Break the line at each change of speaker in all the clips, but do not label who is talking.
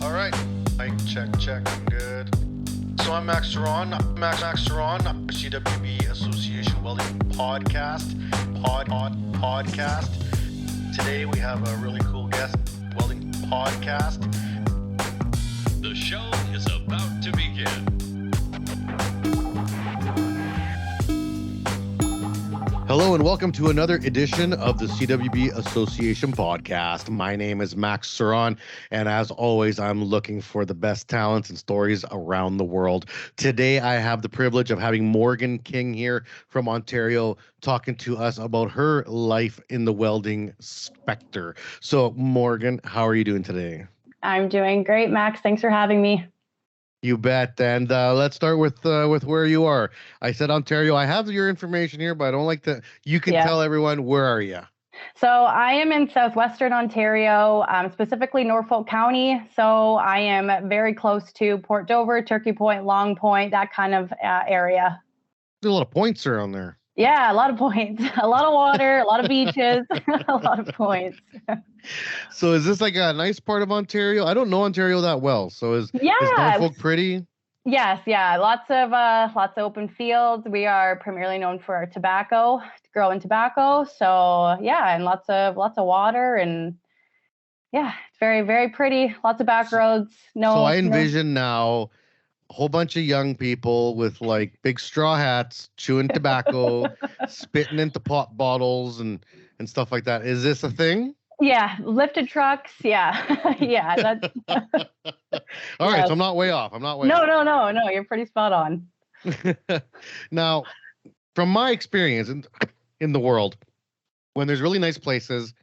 All right. Mic check. I'm good. So I'm Max Ceron. CWB Association Welding podcast. Today we have a really cool guest. Welding podcast.
The show is about to begin.
Hello and welcome to another edition of the CWB Association podcast. My name is Max Ceron, and as always, I'm looking for the best talents and stories around the world. Today, I have the privilege of having Morgan King here from Ontario talking to us about her life in the welding sector. So, Morgan, how are you doing today?
I'm doing great, Max. Thanks for having me.
You bet. And let's start with where you are. I said Ontario. I have your information here, but I don't like to. You can tell everyone, where are you?
So I am in southwestern Ontario, specifically Norfolk County. So I am very close to Port Dover, Turkey Point, Long Point, that kind of area.
There's a lot of points around there.
Yeah, a lot of points, a lot of water, a lot of beaches, a lot of points.
So is this like a nice part of Ontario? I don't know Ontario that well. So is Norfolk pretty?
Yes, yeah. Lots of open fields. We are primarily known for our tobacco, growing tobacco. So yeah, and lots of water, and yeah, it's very, very pretty. Lots of back roads.
So I envision now a whole bunch of young people with like big straw hats, chewing tobacco, spitting into pop bottles and stuff like that. Is this a thing?
Yeah, lifted trucks. Yeah, yeah. That's
all right. So I'm not way off.
No. You're pretty spot on.
Now, from my experience in the world, when there's really nice places,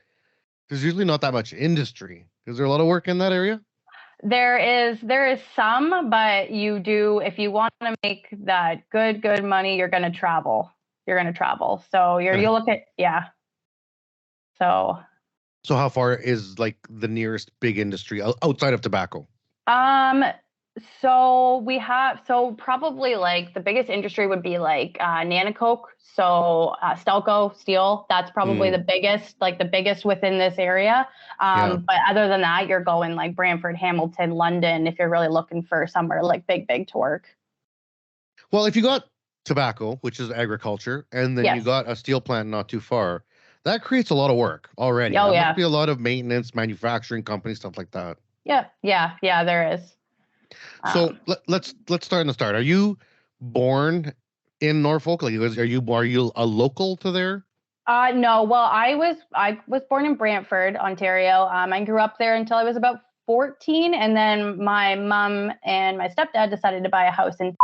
there's usually not that much industry. Is there a lot of work in that area?
There is some, but you do, if you want to make that good money, you're going to travel. So you'll look at, yeah.
So how far is like the nearest big industry outside of tobacco?
So probably like the biggest industry would be like Nanocoke. So Stelco steel, that's probably the biggest within this area. But other than that, you're going like Brantford, Hamilton, London, if you're really looking for somewhere like big to work.
Well, if you got tobacco, which is agriculture, and then you got a steel plant not too far, that creates a lot of work already.
Oh,
there must be a lot of maintenance, manufacturing companies, stuff like that.
Yeah, there is.
So let's start in the start. Are you born in Norfolk? Like, are you a local to there?
No. Well, I was born in Brantford, Ontario. I grew up there until I was about 14, and then my mom and my stepdad decided to buy a house in.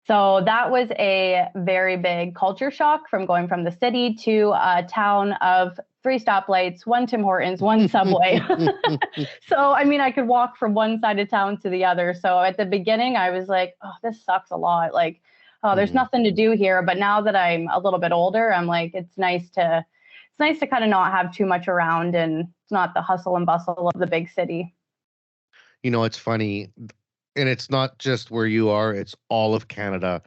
So that was a very big culture shock from going from the city to a town of 3 stoplights, 1 Tim Hortons, 1 Subway. So, I mean, I could walk from one side of town to the other. So at the beginning, I was like, oh, this sucks a lot. Like, oh, there's nothing to do here. But now that I'm a little bit older, I'm like, it's nice to kind of not have too much around, and it's not the hustle and bustle of the big city.
You know, it's funny. And it's not just where you are, it's all of Canada.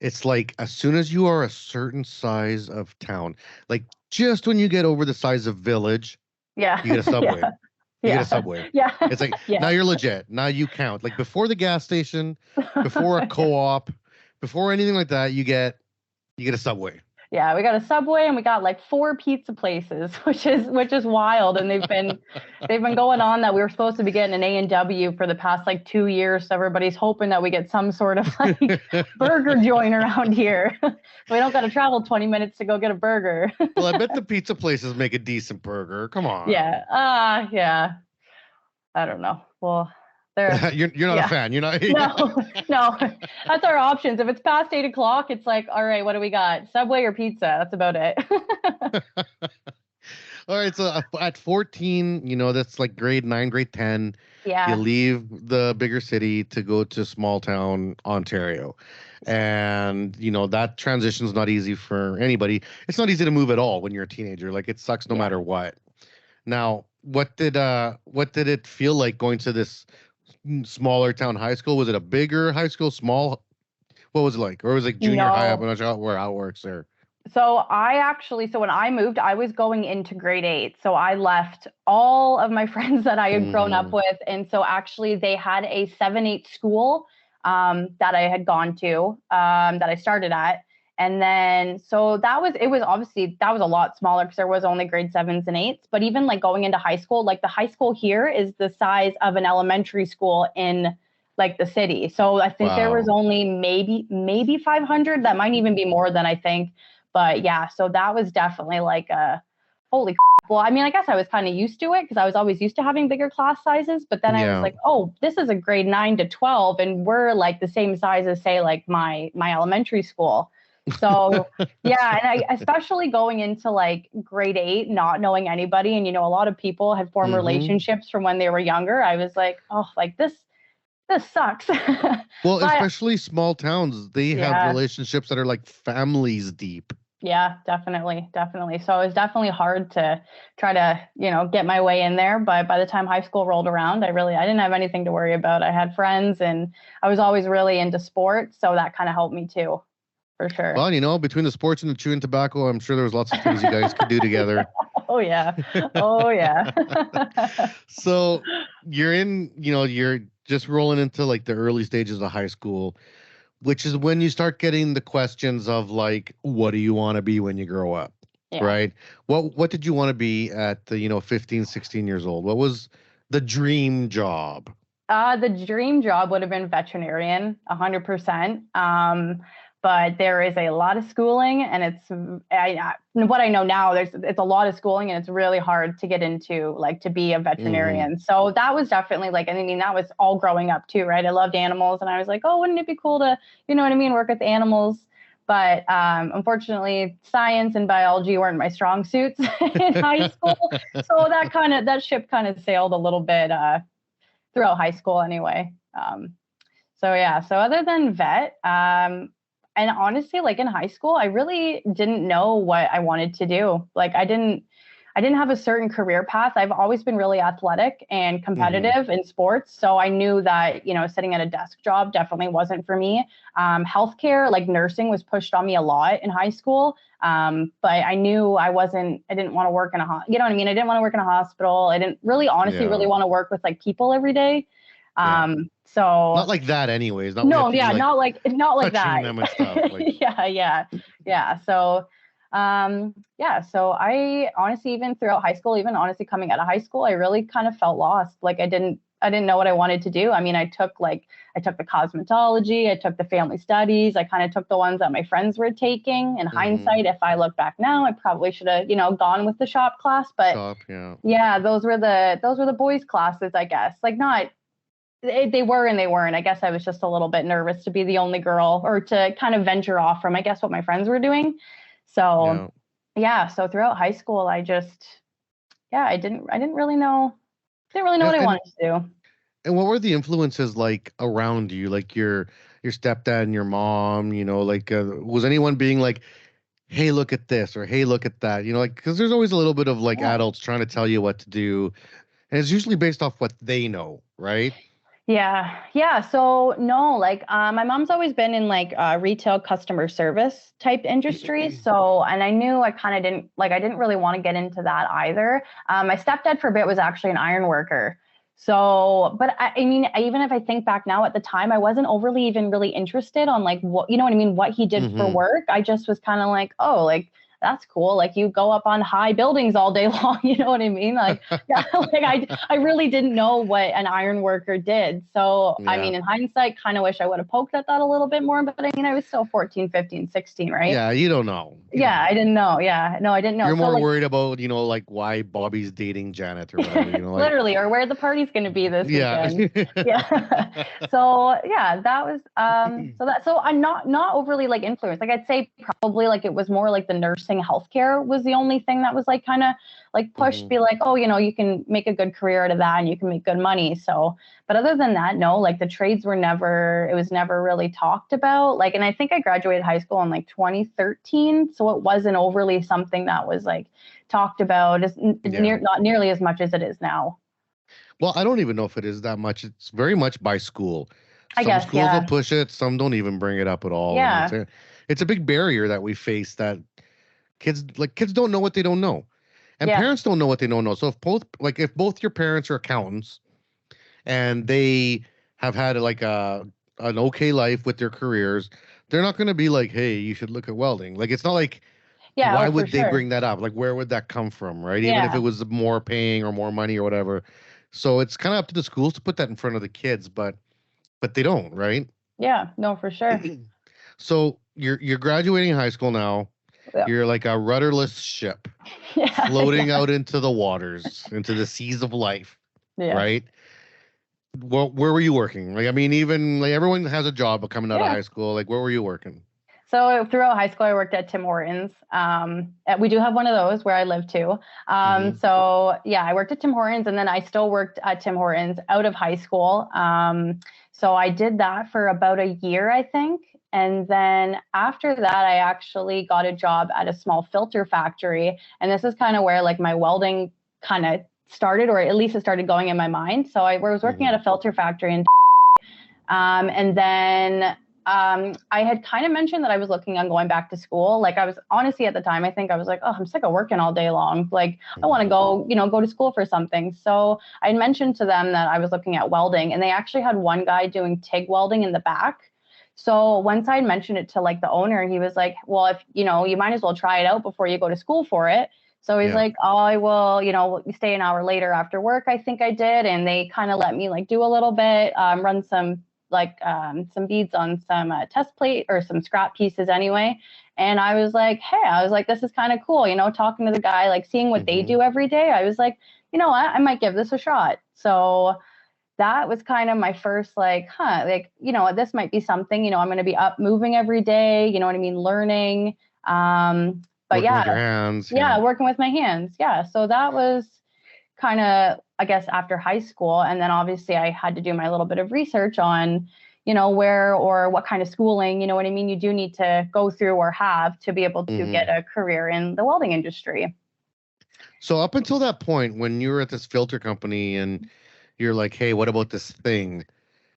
It's like as soon as you are a certain size of town, like just when you get over the size of village, you get a subway. You get a subway.
Yeah.
It's like, now you're legit. Now you count. Like before the gas station, before a co-op, before anything like that, you get a subway.
Yeah, we got a Subway and we got like 4 pizza places, which is wild. And they've been going on that we were supposed to be getting an A&W for the past like 2 years. So everybody's hoping that we get some sort of like burger joint around here. We don't got to travel 20 minutes to go get a burger.
Well, I bet the pizza places make a decent burger. Come on.
Yeah. I don't know. Well,
you're not a fan. You're not.
No. That's our options. If it's past 8 o'clock, it's like, all right, what do we got? Subway or pizza? That's about it.
All right. So at 14, that's like grade 9, grade 10.
Yeah.
You leave the bigger city to go to small town Ontario. And, that transition's not easy for anybody. It's not easy to move at all when you're a teenager. Like it sucks no matter what. Now, what did it feel like going to this smaller town high school? Was it a bigger high school, small? What was it like? Or was it like junior high? I'm not sure how it works there.
So so when I moved, I was going into grade 8. So I left all of my friends that I had grown up with. And so actually they had a 7-8 school that I had gone to, that I started at. And then, so it was obviously, that was a lot smaller because there was only grade 7s and 8s. But even like going into high school, like the high school here is the size of an elementary school in like the city. So I think there was only maybe 500. That might even be more than I think. But yeah, so that was definitely like a holy crap. Well, I mean, I guess I was kind of used to it because I was always used to having bigger class sizes. But then I was like, oh, this is a grade 9 to 12, and we're like the same size as say like my elementary school. So yeah, and I especially going into like grade 8, not knowing anybody, and a lot of people had formed relationships from when they were younger. I was like, oh, like this sucks.
Well, especially small towns, they have relationships that are like families deep.
Yeah, definitely. So it was definitely hard to try to, get my way in there. But by the time high school rolled around, I didn't have anything to worry about. I had friends and I was always really into sports. So that kind of helped me too, for sure.
Well, between the sports and the chewing tobacco, I'm sure there was lots of things you guys could do together.
Oh, yeah. Oh, yeah.
So you're just rolling into like the early stages of high school, which is when you start getting the questions of like, what do you want to be when you grow up? Yeah. Right? What did you want to be at the 15, 16 years old? What was the dream job?
The dream job would have been veterinarian, 100%. But there is a lot of schooling, and what I know now, it's a lot of schooling, and it's really hard to get into, like, to be a veterinarian. So that was definitely like, that was all growing up too, right? I loved animals, and I was like, oh, wouldn't it be cool to, work with animals? But unfortunately, science and biology weren't my strong suits in high school. So that ship kind of sailed a little bit throughout high school anyway. So other than vet, and honestly, like in high school, I really didn't know what I wanted to do. Like I didn't have a certain career path. I've always been really athletic and competitive in sports. So I knew that, sitting at a desk job definitely wasn't for me. Healthcare, like nursing, was pushed on me a lot in high school. But I knew I didn't want to work in I didn't want to work in a hospital. I didn't really really want to work with like people every day. So
not like that anyways.
Not like that.
Them and stuff, like.
Yeah. So, so I honestly, even throughout high school, even honestly coming out of high school, I really kind of felt lost. Like I didn't know what I wanted to do. I mean, I took the cosmetology, I took the family studies, I kind of took the ones that my friends were taking. In hindsight, if I look back now, I probably should have, gone with the shop class, but those were the boys' classes, I guess. Like they were and they weren't. I guess I was just a little bit nervous to be the only girl, or to kind of venture off from, I guess, what my friends were doing. So, so throughout high school, I didn't really know what I wanted to do.
And what were the influences like around you? Like your stepdad and your mom, was anyone being like, hey, look at this, or hey, look at that, because there's always a little bit of like adults trying to tell you what to do. And it's usually based off what they know, right?
Yeah. So no, like my mom's always been in like retail customer service type industry. So, and I knew I didn't really want to get into that either. My stepdad for a bit was actually an iron worker. So, but I mean, even if I think back now, at the time, I wasn't overly even really interested on like what, what he did for work. I just was kind of like, oh, like, that's cool. Like you go up on high buildings all day long. You know what I mean? Like, like I really didn't know what an iron worker did. So, I mean, in hindsight, kind of wish I would have poked at that a little bit more, but I mean, I was still 14, 15, 16, right?
Yeah. You don't know.
I didn't know. Yeah. No, I didn't know.
You're more worried about, like why Bobby's dating Janet or whatever, like.
Literally, or where the party's going to be this weekend. So that was, so I'm not overly like influenced. Like I'd say probably like it was more like the nursing healthcare was the only thing that was like kind of like pushed, be like, oh, you can make a good career out of that and you can make good money. So, but other than that, no, like the trades it was never really talked about. Like, and I think I graduated high school in like 2013. So it wasn't overly something that was like talked about not nearly as much as it is now.
Well, I don't even know if it is that much. It's very much by school. Some
guess,
schools will push it. Some don't even bring it up at all.
Yeah.
It's a big barrier that we face, that Kids don't know what they don't know, and
Yeah.
parents don't know what they don't know. So if both your parents are accountants and they have had like an okay life with their careers, they're not going to be like, hey, you should look at welding. Like, it's not like,
Yeah.
why
Oh, for
would they
sure.
bring that up? Like, where would that come from, right? Even if it
Yeah.
was more paying or more money or whatever. So it's kind of up to the schools to put that in front of the kids, but they don't, right?
Yeah. No, for sure.
So you're graduating high school now.
Yeah.
You're like a rudderless ship
Yeah.
floating out into the waters, into the seas of life,
Yeah.
right? Well, where were you working? Like, I mean, even like everyone has a job coming out of
Yeah.
high school. Like, where were you working?
So throughout high school, I worked at Tim Hortons. We do have one of those where I live too.
Mhm.
So yeah, I worked at Tim Hortons, and then I still worked at Tim Hortons out of high school. So I did that for about a year, I think. And then after that, I actually got a job at a small filter factory. And this is kind of where like my welding kind of started, or at least it started going in my mind. So I was working at a filter factory, and then I had kind of mentioned that I was looking on going back to school. Like, I was honestly at the time, I think I was like, oh, I'm sick of working all day long. Like, I want to go, go to school for something. So I mentioned to them that I was looking at welding, and they actually had one guy doing TIG welding in the back. So once I mentioned it to like the owner, he was like, well, if you might as well try it out before you go to school for it. So he's like, oh, I will, stay an hour later after work, I think I did. And they kind of let me like do a little bit, run some beads on some test plate or some scrap pieces anyway. And I was like, hey, this is kind of cool, talking to the guy, like seeing what they do every day. I was like, you know what, I might give this a shot. So that was kind of my first this might be something, I'm going to be up moving every day, you know what I mean, learning. But
Working with
yeah,
your hands.
yeah, working with my hands. Yeah. So that was kind of, I guess, after high school. And then obviously I had to do my little bit of research on, where or what kind of schooling, you know what I mean, you do need to go through or have to be able to get a career in the welding industry.
So up until that point, when you were at this filter company and you're like, hey, what about this thing?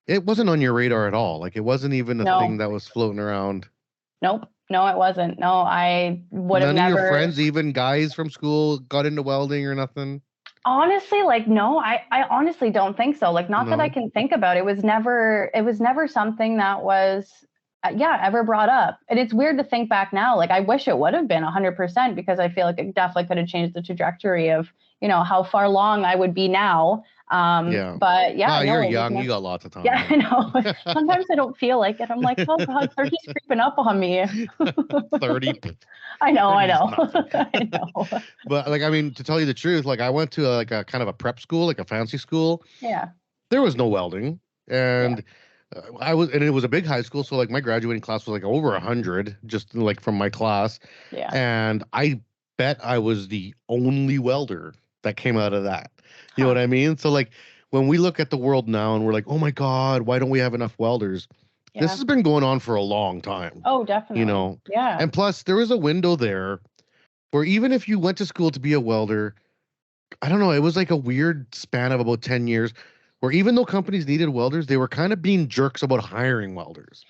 It wasn't on your radar at all. Like, it wasn't even a thing that was floating around.
Nope. No, it wasn't. No, I would have never.
None of your friends, even guys from school, got into welding or nothing?
Honestly, no, I honestly don't think so. Like, not that I can think about. It was never something that was, ever brought up. And it's weird to think back now. Like, I wish it would have been 100%, because I feel like it definitely could have changed the trajectory of, how far along I would be now. But yeah,
you're young. You got lots of time.
Yeah, I know. Sometimes I don't feel like it. I'm like, oh God, 30's creeping up on me.
30.
I know. I know.
But like, I mean, to tell you the truth, like I went to a kind of a prep school, like a fancy school.
Yeah.
There was no welding, and it was a big high school, so like my graduating class was like over 100, just like from my class.
Yeah.
And I bet I was the only welder that came out of that. You know what I mean? So like when we look at the world now and we're like, oh my God, why don't we have enough welders? Yeah. This has been going on for a long time.
Oh, definitely. Yeah.
And plus there was a window there where even if you went to school to be a welder, I don't know, it was like a weird span of about 10 years where even though companies needed welders, they were kind of being jerks about hiring welders.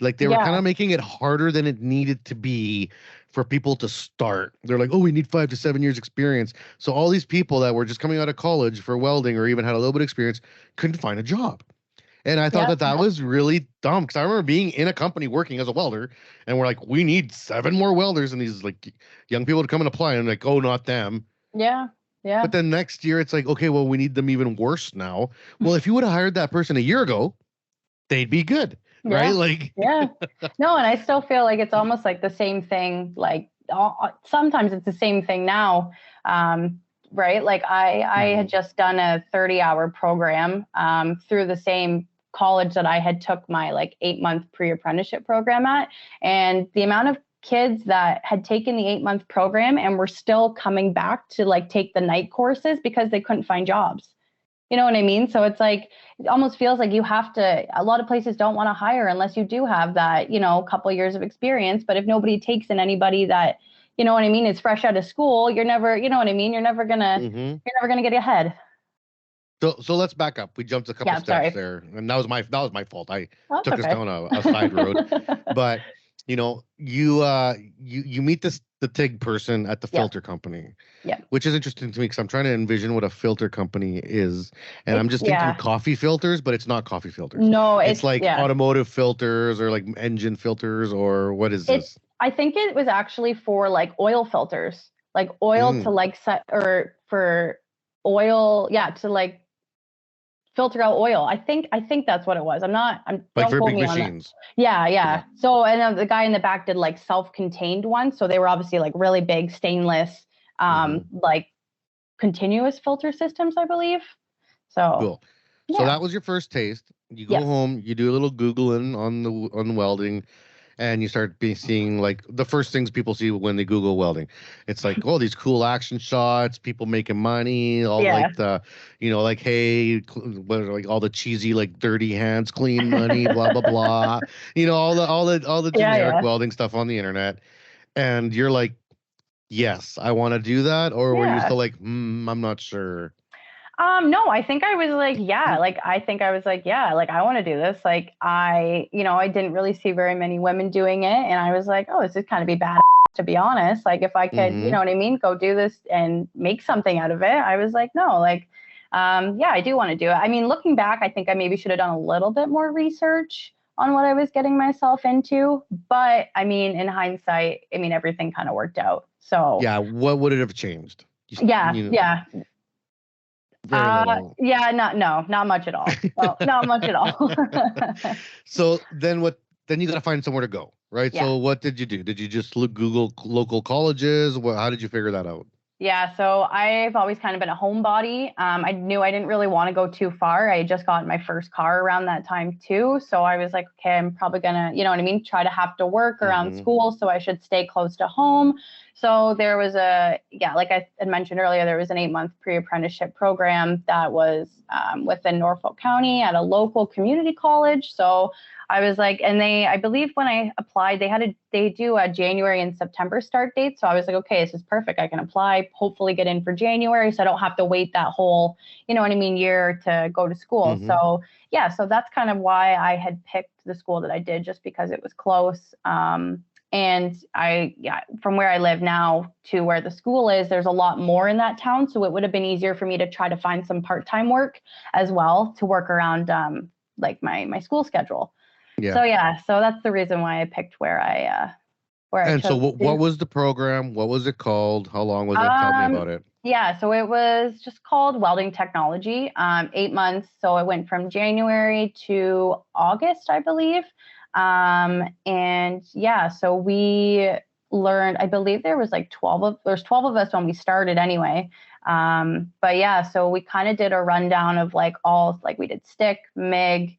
Like they were kind of making it harder than it needed to be for people to start. They're like, oh, we need 5 to 7 years experience. So all these people that were just coming out of college for welding or even had a little bit of experience couldn't find a job. And I thought that was really dumb, because I remember being in a company working as a welder and we're like, we need 7 more welders and these like young people to come and apply. And I'm like, oh, not them.
Yeah. Yeah.
But then next year it's like, okay, well, we need them even worse now. Well, if you would have hired that person a year ago, they'd be good.
Yeah.
Right? Like,
yeah. No, and I still feel like it's almost like the same thing. Like sometimes it's the same thing now. Right. Like I had just done a 30-hour program through the same college that I had took my like 8-month pre-apprenticeship program at. And the amount of kids that had taken the 8-month program and were still coming back to like take the night courses because they couldn't find jobs. You know what I mean? So it's like, it almost feels like you have to, a lot of places don't want to hire unless you do have that, couple of years of experience. But if nobody takes in anybody that, you know what I mean, is fresh out of school, you're never, you know what I mean? You're never gonna get ahead.
So let's back up. We jumped a couple steps there, and that was my fault. I took us down a side road. But you know, you meet the TIG person at the
Yep.
filter company,
Yep.
which is interesting to me because I'm trying to envision what a filter company is, and I'm
It's
just thinking coffee filters, but it's not coffee filters.
No,
It's like
yeah.
automotive filters or like engine filters, or what is this?
I think it was actually for like oil filters, like oil to like set or for oil, yeah, to like filter out oil. I think that's what it was.
Like
don't
for
quote
big
me on that.
machines.
Yeah,
Yeah.
yeah. So and then the guy in the back did like self-contained ones. So they were obviously like really big stainless, like continuous filter systems, I believe. So
Cool. So
yeah.
that was your first taste. You go
Yep.
home, you do a little Googling on welding, and you start seeing like the first things people see when they Google welding. It's like, oh, these cool action shots, people making money, all
Yeah.
like the, like, hey, like all the cheesy, like dirty hands, clean money, blah blah blah. All the
Yeah,
generic
yeah.
welding stuff on the internet, and you're like, yes, I want to do that, or were you
Yeah.
still like, I'm not sure?
No, I think I was like, yeah, like I think I was like, yeah, like I want to do this. Like I didn't really see very many women doing it, and I was like, oh, this is kind of be bad to be honest. Like if I could, you know what I mean, go do this and make something out of it. I was like, no, like, yeah, I do want to do it. I mean, looking back, I think I maybe should have done a little bit more research on what I was getting myself into. But I mean, in hindsight, I mean, everything kind of worked out. So
Yeah, what would it have changed?
yeah,
You know,
yeah.
very little.
Yeah, not much at all. Well, not much at all.
So then what? Then you got to find somewhere to go, right?
Yeah.
So what did you do? Did you just Google local colleges? How did you figure that out?
Yeah, so I've always kind of been a homebody. I knew I didn't really want to go too far. I had just got my first car around that time too. So I was like, okay, I'm probably gonna, you know what I mean, try to have to work around school. So I should stay close to home. So there was like I had mentioned earlier, there was an 8-month pre-apprenticeship program that was within Norfolk County at a local community college. So I was like, and I believe when I applied, they do a January and September start date. So I was like, okay, this is perfect. I can apply, hopefully get in for January. So I don't have to wait that whole, you know what I mean, year to go to school. So yeah, so that's kind of why I had picked the school that I did, just because it was close. And from where I live now to where the school is, there's a lot more in that town. So it would have been easier for me to try to find some part-time work as well to work around like my school schedule.
Yeah.
So yeah, so that's the reason why I picked where I
And
chose
so
to.
what was the program? What was it called? How long was it? Tell me about it.
Yeah, so it was just called Welding Technology, 8 months. So it went from January to August, I believe. And yeah, so we learned, I believe there was like 12 of us when we started anyway. But yeah, so we kind of did a rundown of like we did stick, MIG,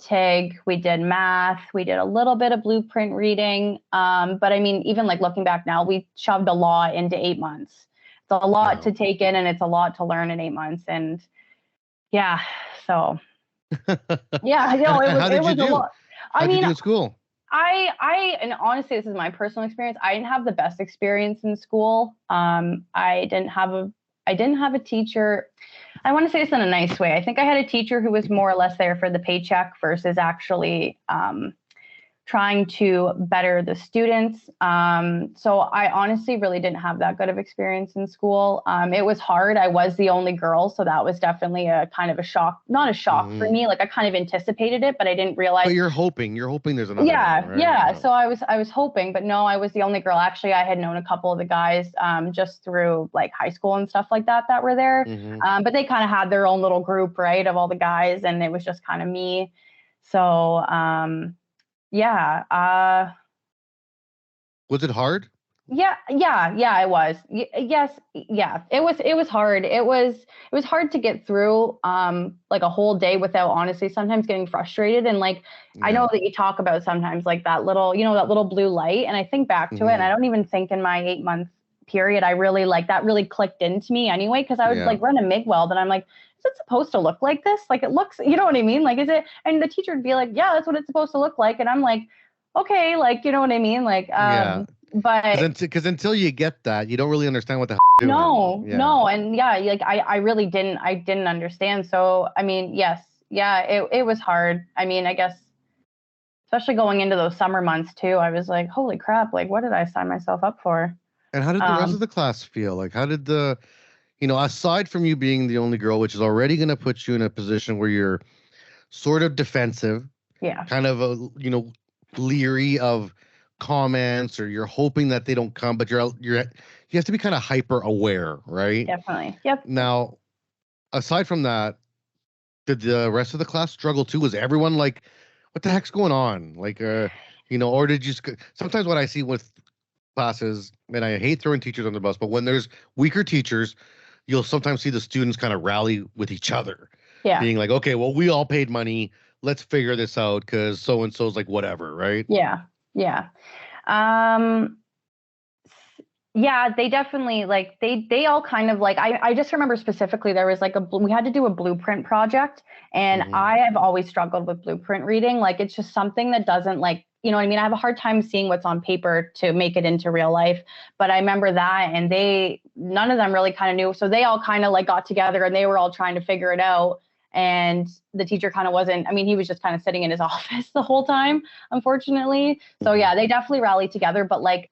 TIG, we did math, we did a little bit of blueprint reading. But I mean, even like looking back now, we shoved a lot into 8 months. It's a lot to take in and it's a lot to learn in 8 months. And yeah, so yeah, you know, it was a lot.
How did you do in school?
And honestly, this is my personal experience. I didn't have the best experience in school. I didn't have a teacher. I want to say this in a nice way. I think I had a teacher who was more or less there for the paycheck versus actually trying to better the students. So I honestly really didn't have that good of experience in school. It was hard. I was the only girl, so that was definitely a kind of a shock, not a shock for me. Like I kind of anticipated it, but I didn't realize.
But you're hoping there's another.
Yeah,
one, right?
yeah. So I was hoping, but no, I was the only girl. Actually, I had known a couple of the guys just through like high school and stuff like that were there. But they kind of had their own little group, right, of all the guys, and it was just kind of me. So yeah.
Was it hard?
Yeah, it was. Yes, yeah. It was hard. It was hard to get through like a whole day without honestly sometimes getting frustrated. And like I know that you talk about sometimes like that little, that little blue light. And I think back to it, and I don't even think in my 8-month period I really like that really clicked into me anyway, because I would like run a MIG weld and I'm like, is it supposed to look like this? Like it looks, you know what I mean? Like, is it? And the teacher would be like, yeah, that's what it's supposed to look like. And I'm like, okay, like, you know what I mean? Like, but
because until you get that, you don't really understand what the
doing. No. And yeah, like I really didn't understand. So, I mean, yes, yeah, it was hard. I mean, I guess especially going into those summer months too. I was like, holy crap, like what did I sign myself up for?
And how did the rest of the class feel? Like, how did aside from you being the only girl, which is already going to put you in a position where you're sort of defensive,
Yeah,
kind of leery of comments, or you're hoping that they don't come, but you have to be kind of hyper aware, right?
definitely. Yep.
Now, aside from that, did the rest of the class struggle too? Was everyone like, what the heck's going on? Like, or did you? Sometimes what I see with classes, and I hate throwing teachers on the bus, but when there's weaker teachers, you'll sometimes see the students kind of rally with each other,
Yeah.
being like, okay, well, we all paid money. Let's figure this out because so and so's like whatever, right?
Yeah. Yeah. Yeah, they definitely like they all kind of like I just remember specifically there was like we had to do a blueprint project, and
Mhm.
I have always struggled with blueprint reading. Like it's just something that doesn't like, you know what I mean? I have a hard time seeing what's on paper to make it into real life. But I remember that, and none of them really kind of knew. So they all kind of like got together and they were all trying to figure it out. And the teacher kind of wasn't, I mean, he was just kind of sitting in his office the whole time, unfortunately. So yeah, they definitely rallied together. But like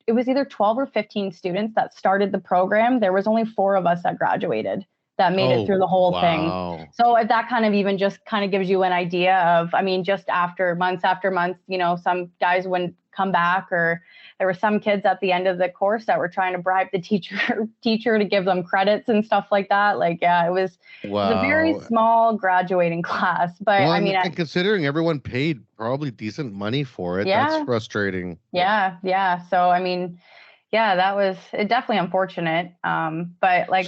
it was either 12 or 15 students that started the program. There was only 4 of us that graduated that made it through the whole thing. So if that kind of even just kind of gives you an idea of, I mean, just after months, some guys wouldn't come back, or there were some kids at the end of the course that were trying to bribe the teacher to give them credits and stuff like that. Like, yeah, it was a very small graduating class. But
Well,
I mean,
and considering everyone paid probably decent money for it,
Yeah.
that's frustrating.
Yeah. So, I mean, yeah, that was it definitely unfortunate. But like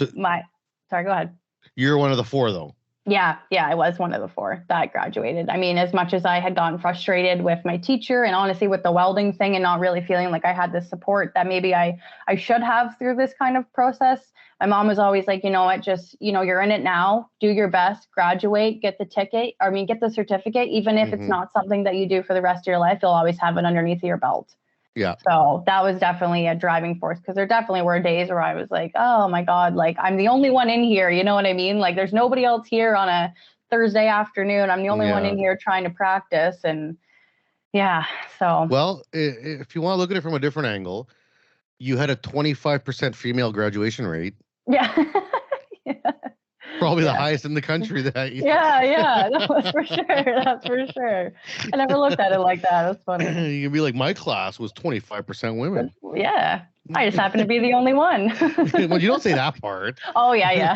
sorry, go ahead.
You're one of the 4 though.
Yeah, I was one of the 4 that graduated. I mean, as much as I had gotten frustrated with my teacher and honestly with the welding thing and not really feeling like I had the support that maybe I should have through this kind of process, my mom was always like, you know what, just, you're in it now, do your best, graduate, get the certificate, even if it's not something that you do for the rest of your life, you'll always have it underneath your belt.
Yeah.
So that was definitely a driving force, because there definitely were days where I was like, oh my God, like I'm the only one in here. You know what I mean? Like there's nobody else here on a Thursday afternoon. I'm the only one in here trying to practice. And yeah, so.
Well, if you want to look at it from a different angle, you had a 25% female graduation rate.
Yeah.
Probably the highest in the country that year.
Yeah, that was for sure. That's for sure. I never looked at it like that. That's funny.
You can be like, my class was 25% women.
Yeah. I just happen to be the only one.
Well, you don't say that part.
Oh, yeah.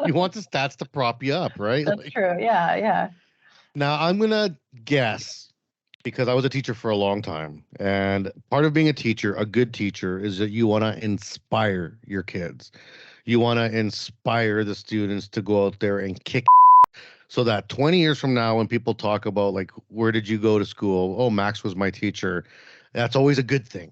You want the stats to prop you up, right?
That's true. Yeah.
Now, I'm going to guess, because I was a teacher for a long time, and part of being a teacher, a good teacher, is that you want to inspire your kids. You want to inspire the students to go out there and kick, so that 20 years from now, when people talk about like, where did you go to school? Oh, Max was my teacher. That's always a good thing.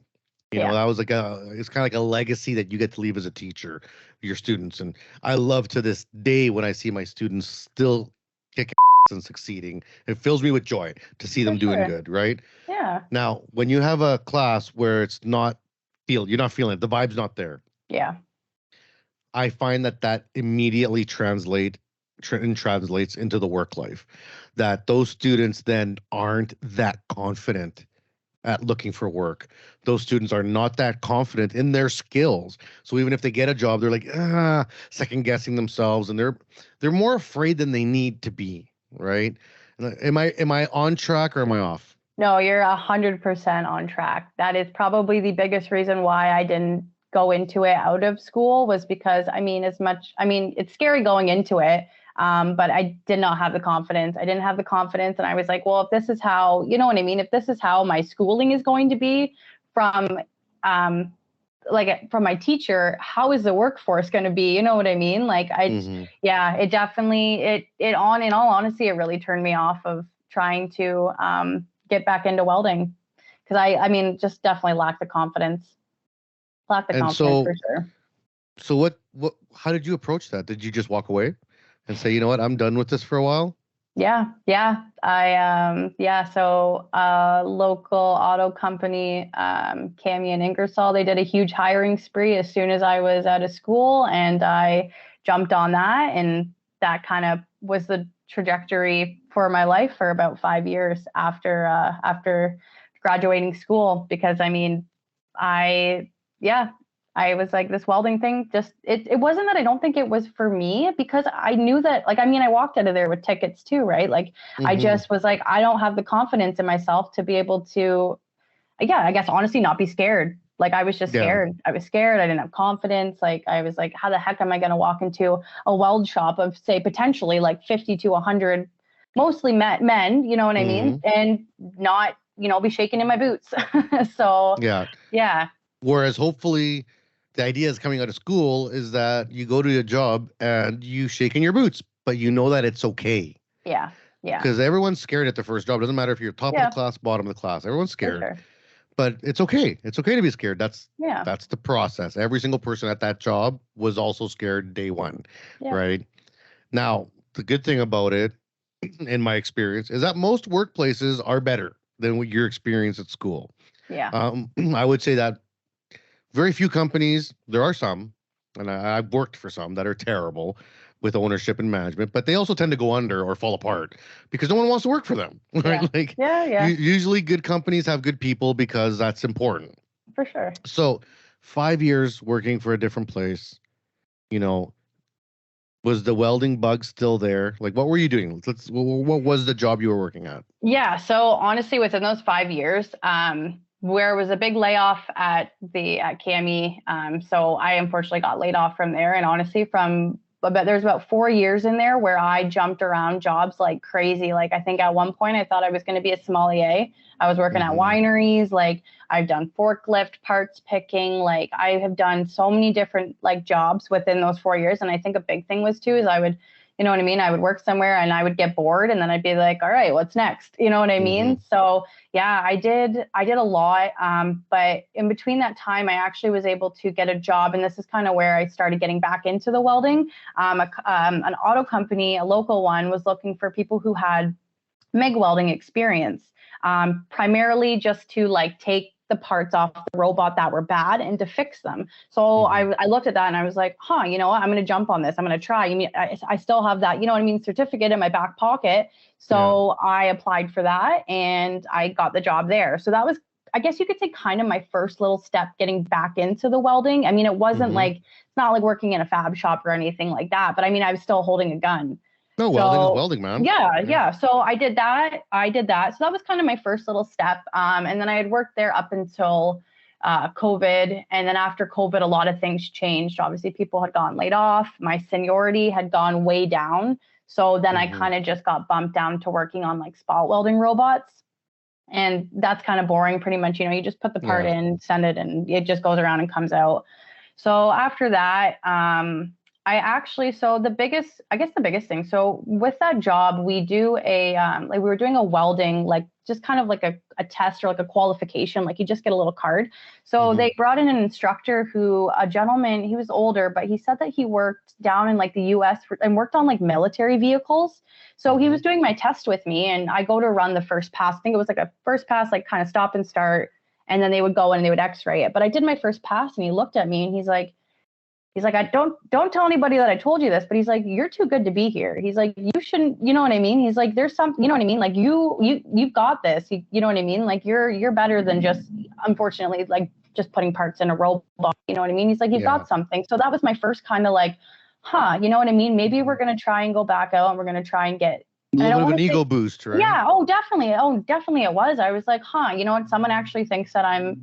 That was it's kind of like a legacy that you get to leave as a teacher, your students. And I love to this day when I see my students still kicking and succeeding. It fills me with joy to see them doing good, right?
Yeah.
Now, when you have a class where you're not feeling it, the vibe's not there.
Yeah.
I find that immediately translates into the work life, that those students then aren't that confident at looking for work. Those students are not that confident in their skills. So even if they get a job, they're like, second guessing themselves, and they're more afraid than they need to be, right? Am I on track or am I off?
No, you're 100% on track. That is probably the biggest reason why I didn't go into it out of school, was because it's scary going into it. But I did not have the confidence. I didn't have the confidence. And I was like, well, if this is how, you know what I mean? If this is how my schooling is going to be from my teacher, how is the workforce going to be? You know what I mean? Like it definitely, in all honesty, it really turned me off of trying to get back into welding. Cause I just definitely lacked the confidence. For sure.
So what, how did you approach that? Did you just walk away and say, you know what, I'm done with this for a while?
Yeah. So local auto company, Cami and Ingersoll, they did a huge hiring spree as soon as I was out of school, and I jumped on that, and that kind of was the trajectory for my life for about 5 years after graduating school, because I mean, I was like, this welding thing, just it wasn't that I don't think it was for me, because I knew that, like, I mean, I walked out of there with tickets too, right? Like, I just was like, I don't have the confidence in myself to be able to, I guess honestly, not be scared. Like, I was just scared. I was scared. I didn't have confidence. Like, I was like, how the heck am I going to walk into a weld shop of, say, potentially like 50 to 100, mostly men, you know what I mean? And not, be shaking in my boots. So, yeah.
Whereas hopefully the idea is coming out of school is that you go to a job and you shake in your boots, but you know that it's okay.
Yeah.
Because everyone's scared at the first job. It doesn't matter if you're top of the class, bottom of the class. Everyone's scared.
For sure.
But it's okay. It's okay to be scared. That's the process. Every single person at that job was also scared day one, right? Now, the good thing about it, in my experience, is that most workplaces are better than what your experience at school.
Yeah.
I would say that very few companies, there are some, and I've worked for some that are terrible with ownership and management, but they also tend to go under or fall apart because no one wants to work for them, right? Usually good companies have good people because that's important.
For sure.
So 5 years working for a different place, was the welding bug still there? Like, what were you doing? What was the job you were working at?
Yeah. So honestly, within those 5 years, where was a big layoff at CAMI. So I unfortunately got laid off from there. And honestly, there's about 4 years in there where I jumped around jobs like crazy. Like, I think at one point I thought I was going to be a sommelier. I was working at wineries. Like, I've done forklift parts picking. Like, I have done so many different like jobs within those 4 years. And I think a big thing was too, is I would, you know what I mean? I would work somewhere and I would get bored, and then I'd be like, all right, what's next? You know what I mean? So yeah, I did a lot. But in between that time, I actually was able to get a job, and this is kind of where I started getting back into the welding. An auto company, a local one, was looking for people who had MIG welding experience, primarily just to like take the parts off the robot that were bad and to fix them. So I looked at that and I was like, you know what? I'm going to jump on this. I'm going to try. I still have that, you know what I mean, certificate in my back pocket. So I applied for that and I got the job there. So that was, I guess you could say, kind of my first little step getting back into the welding. I mean, it wasn't like, it's not like working in a fab shop or anything like that, but I mean, I was still holding a gun.
No, welding is welding, man.
Yeah. So I did that. So that was kind of my first little step. And then I had worked there up until COVID. And then after COVID, a lot of things changed. Obviously, people had gotten laid off. My seniority had gone way down. So then I kind of just got bumped down to working on like spot welding robots. And that's kind of boring. Pretty much, you just put the part in, send it, and it just goes around and comes out. So after that, the biggest thing. So with that job, we do we were doing a welding, like just kind of like a test or like a qualification, like you just get a little card. So they brought in an instructor a gentleman, he was older, but he said that he worked down in like the US and worked on like military vehicles. So he was doing my test with me, and I go to run the first pass. I think it was like a first pass, like kind of stop and start. And then they would go in and they would x-ray it. But I did my first pass and he looked at me and he's like, I don't tell anybody that I told you this, but he's like, you're too good to be here. He's like, you shouldn't, you know what I mean? He's like, there's something, you know what I mean? Like you've got this, you know what I mean? Like you're better than just, unfortunately, like just putting parts in a robot, you know what I mean? He's like, you've got something. So that was my first kind of like, you know what I mean? Maybe we're going to try and go back out and we're going to try and get
a little bit of an ego boost, right?
Yeah. Oh, definitely it was. I was like, you know what? Someone actually thinks that I'm,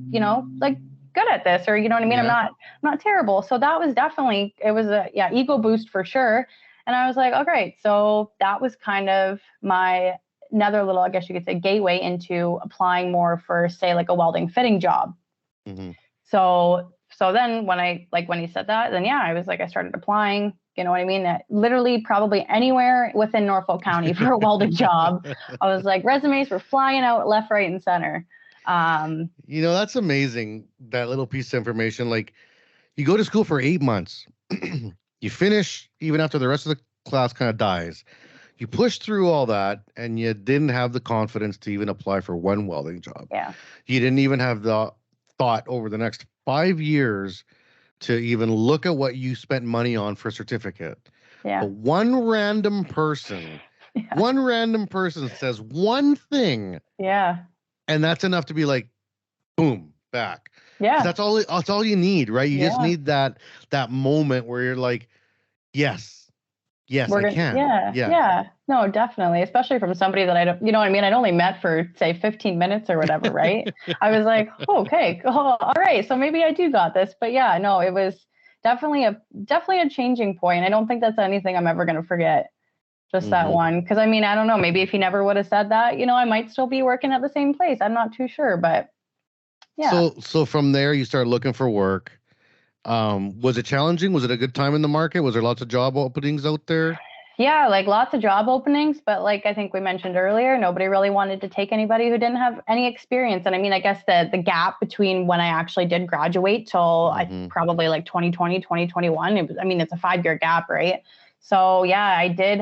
like good at this, or you know what I mean? I'm not terrible. So that was definitely, it was a ego boost for sure. And I was like, oh great. So that was kind of my another little, I guess you could say, gateway into applying more for, say, like a welding fitting job. So then when he said that, then I was like, I started applying, you know what I mean? Literally probably anywhere within Norfolk County for a welding job. I was like, resumes were flying out left, right, and center.
That's amazing. That little piece of information. Like, you go to school for 8 months, you finish even after the rest of the class kind of dies. You push through all that, and you didn't have the confidence to even apply for one welding job.
Yeah.
You didn't even have the thought over the next 5 years to even look at what you spent money on for a certificate.
Yeah.
But one random person
Yeah.
One random person says one thing,
Yeah.
and that's enough to be like, boom, back. 'Cause
Yeah.
that's all you need, right? You just
Yeah.
need that moment where you're like, yes, yes,
We're
I
gonna,
can.
yeah,
Yeah.
yeah. No, definitely. Especially from somebody that I don't, you know what I mean? I'd only met for say 15 minutes or whatever, right? I was like, oh, okay, oh, all right. So maybe I do got this. But yeah, no, it was definitely a changing point. I don't think that's anything I'm ever gonna forget. Just that
Mhm.
one. Because I mean, I don't know, maybe if he never would have said that, I might still be working at the same place. I'm not too sure, but yeah.
So from there you start looking for work. Was it challenging? Was it a good time in the market? Was there lots of job openings out there?
Yeah, like lots of job openings, but like I think we mentioned earlier, nobody really wanted to take anybody who didn't have any experience. And I mean, I guess the gap between when I actually did graduate till I
Mhm.
probably like 2020, 2021, I mean, it's a 5-year gap, right? So yeah, I mean,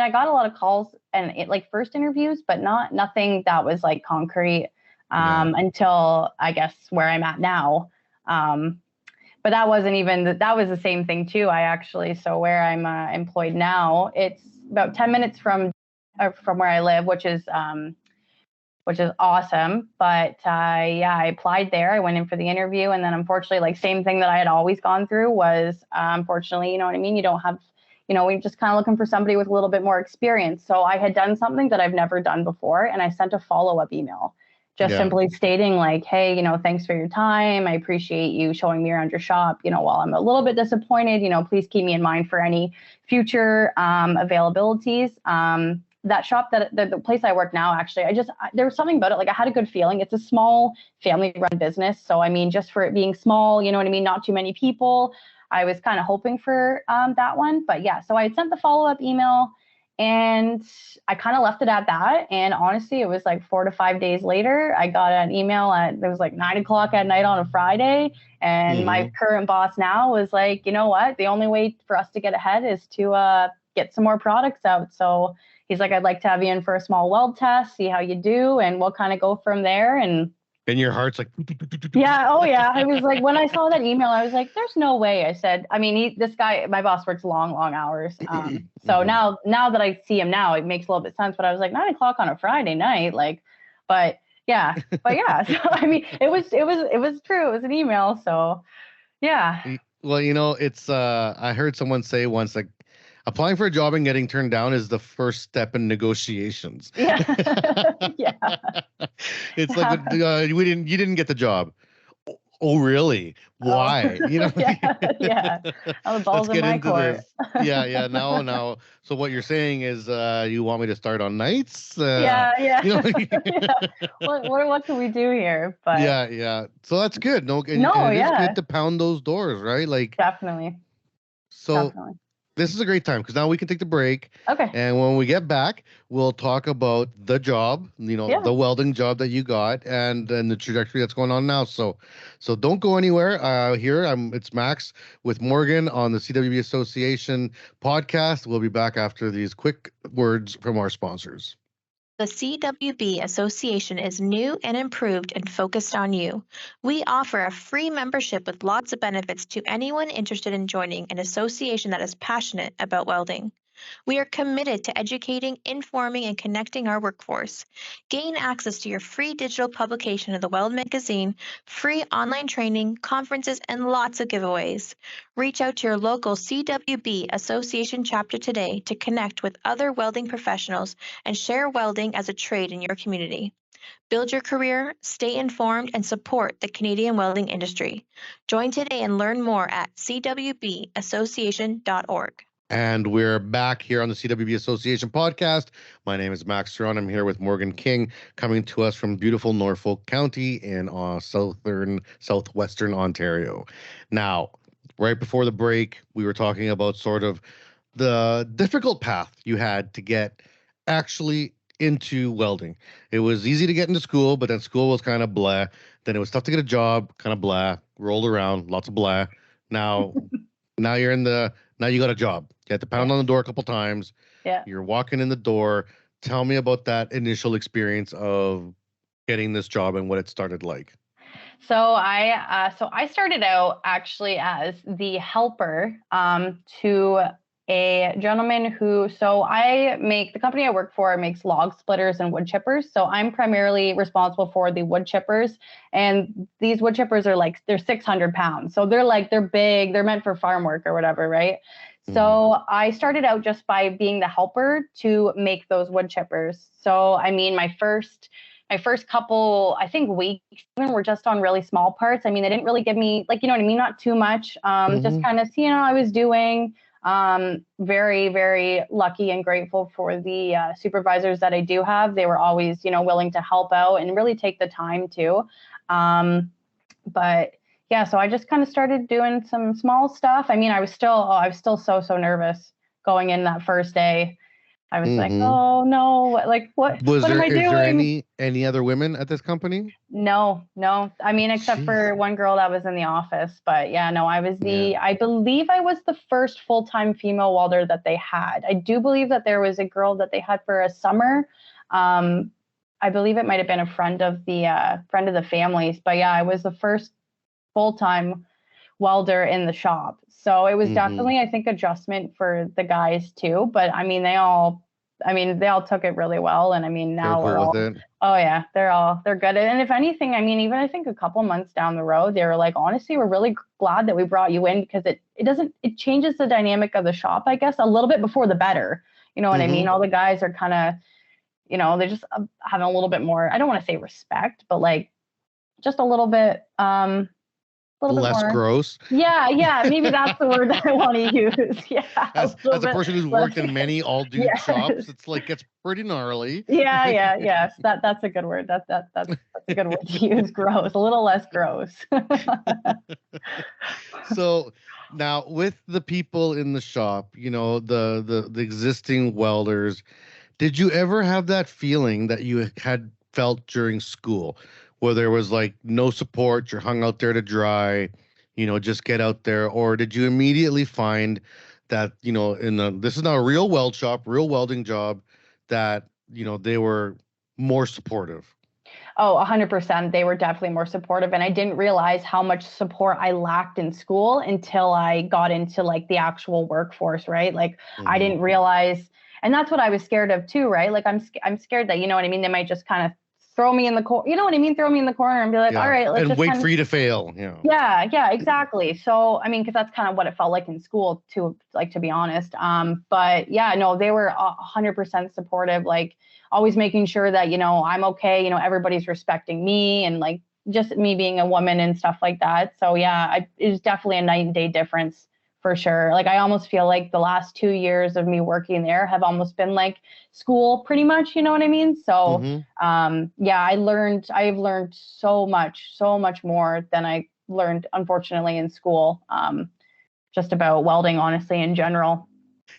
I got a lot of calls and like first interviews, but nothing that was like concrete
Yeah.
until I guess where I'm at now. Um, but that wasn't even that was the same thing too. So where I'm employed now, it's about 10 minutes from where I live, which is awesome. But yeah, I applied there. I went in for the interview, and then unfortunately, like same thing that I had always gone through was unfortunately, you know what I mean. You don't have, we're just kind of looking for somebody with a little bit more experience. So I had done something that I've never done before, and I sent a follow-up email just
Yeah.
simply stating like, hey, thanks for your time. I appreciate you showing me around your shop. While I'm a little bit disappointed, please keep me in mind for any future availabilities. That shop, that the place I work now, actually, there was something about it. Like I had a good feeling. It's a small family run business. So, I mean, just for it being small, you know what I mean? Not too many people. I was kind of hoping for that one. But yeah, so I had sent the follow-up email and I kind of left it at that. And honestly, it was like 4 to 5 days later, I got an email it was like 9 o'clock at night on a Friday. And my
Mhm.
current boss now was like, you know what? The only way for us to get ahead is to get some more products out. So he's like, I'd like to have you in for a small weld test, see how you do, and we'll kind of go from there. And
And your heart's like,
yeah, oh yeah. I was like, when I saw that email, I was like, there's no way. I said, I mean, this guy, my boss works long, long hours. So
Mhm.
now that I see him now, it makes a little bit of sense. But I was like, 9 o'clock on a Friday night, like, but yeah, but yeah. So I mean, it was true. It was an email. So yeah,
Well, it's I heard someone say once like applying for a job and getting turned down is the first step in negotiations.
yeah, yeah,
It's like,
yeah.
but you didn't get the job. Oh, really?
Oh,
Why?
yeah, yeah. Oh, the
Let's
ball's in
get
my
into
court.
this. Yeah, yeah. Now. So what you're saying is, you want me to start on nights?
Yeah, yeah,
You know.
yeah. What can we do here? But
Yeah, yeah. So that's good. No, and
no,
it is
yeah,
good to pound those doors, right? Like,
definitely,
so
definitely.
this is a great time because now we can take the break.
Okay,
And when we get back, we'll talk about the job,
yeah.
the welding job that you got and the trajectory that's going on now. So don't go anywhere. It's Max with Morgan on the CWB Association podcast. We'll be back after these quick words from our sponsors.
The CWB Association is new and improved and focused on you. We offer a free membership with lots of benefits to anyone interested in joining an association that is passionate about welding. We are committed to educating, informing, and connecting our workforce. Gain access to your free digital publication of the Weld magazine, free online training, conferences, and lots of giveaways. Reach out to your local CWB Association chapter today to connect with other welding professionals and share welding as a trade in your community. Build your career, stay informed, and support the Canadian welding industry. Join today and learn more at cwbassociation.org.
And we're back here on the CWB Association podcast. My name is Max Ceron. I'm here with Morgan King, coming to us from beautiful Norfolk County in southwestern Ontario. Now, right before the break, we were talking about sort of the difficult path you had to get actually into welding. It was easy to get into school, but then school was kind of blah. Then it was tough to get a job, kind of blah, rolled around, lots of blah. Now, now you're in the now you got a job. You had to pound
Yeah,
on the door a couple times.
yeah.
You're walking in the door. Tell me about that initial experience of getting this job and what it started like.
So I started out actually as the helper to a gentleman so the company I work for makes log splitters and wood chippers. So I'm primarily responsible for the wood chippers. And these wood chippers are they're 600 pounds. So they're big, they're meant for farm work or whatever, right? So I started out just by being the helper to make those wood chippers. So, I mean, my first couple, I think, weeks even were just on really small parts. I mean, they didn't really give me, you know what I mean? Not too much, just kind of seeing how I was doing. Very, very lucky and grateful for the supervisors that I do have. They were always, willing to help out and really take the time too. But yeah, so I just kind of started doing some small stuff. I mean, I was still so nervous going in that first day. I was like, oh no, what am I doing?
Is there any other women at this company?
No. I mean, except for one girl that was in the office, but yeah, no, I believe I was the first full-time female welder that they had. I do believe that there was a girl that they had for a summer. I believe it might've been a friend of the family's, but yeah, I was the first full-time welder in the shop. So it was definitely, I think, adjustment for the guys too. But I mean, they all took it really well. And I mean, now we're all, oh yeah, they're good. And if anything, I mean, even I think a couple months down the road, they were like, honestly, we're really glad that we brought you in because it changes the dynamic of the shop, I guess, a little bit before the better. You know what I mean? All the guys are kind of, they just having a little bit more, I don't want to say respect, but just a little bit,
less gross.
Yeah, maybe that's the word that I want to use. Yeah.
As a person who's worked in many all dude shops, it's pretty gnarly.
Yes. That's a good word. That's a good word to use. Gross. A little less gross.
So now with the people in the shop, the existing welders, did you ever have that feeling that you had felt during school? Where there was no support, you're hung out there to dry, just get out there? Or did you immediately find that, this is not a real weld shop, real welding job, that, they were more supportive?
Oh, 100%. They were definitely more supportive. And I didn't realize how much support I lacked in school until I got into the actual workforce, right? I didn't realize, and that's what I was scared of too, right? I'm scared that, you know what I mean? They might just kind of throw me in the corner, you know what I mean? Throw me in the corner and be like, all right, let's
and
just
wait for you to fail.
Yeah, exactly. So, I mean, because that's kind of what it felt like in school too, to be honest. But yeah, no, they were 100% supportive, always making sure that, I'm okay, everybody's respecting me and just me being a woman and stuff like that. So yeah, it was definitely a night and day difference. For sure. I almost feel like the last 2 years of me working there have almost been like school pretty much, you know what I mean? So, yeah, I've learned so much more than I learned, unfortunately, in school, just about welding, honestly, in general.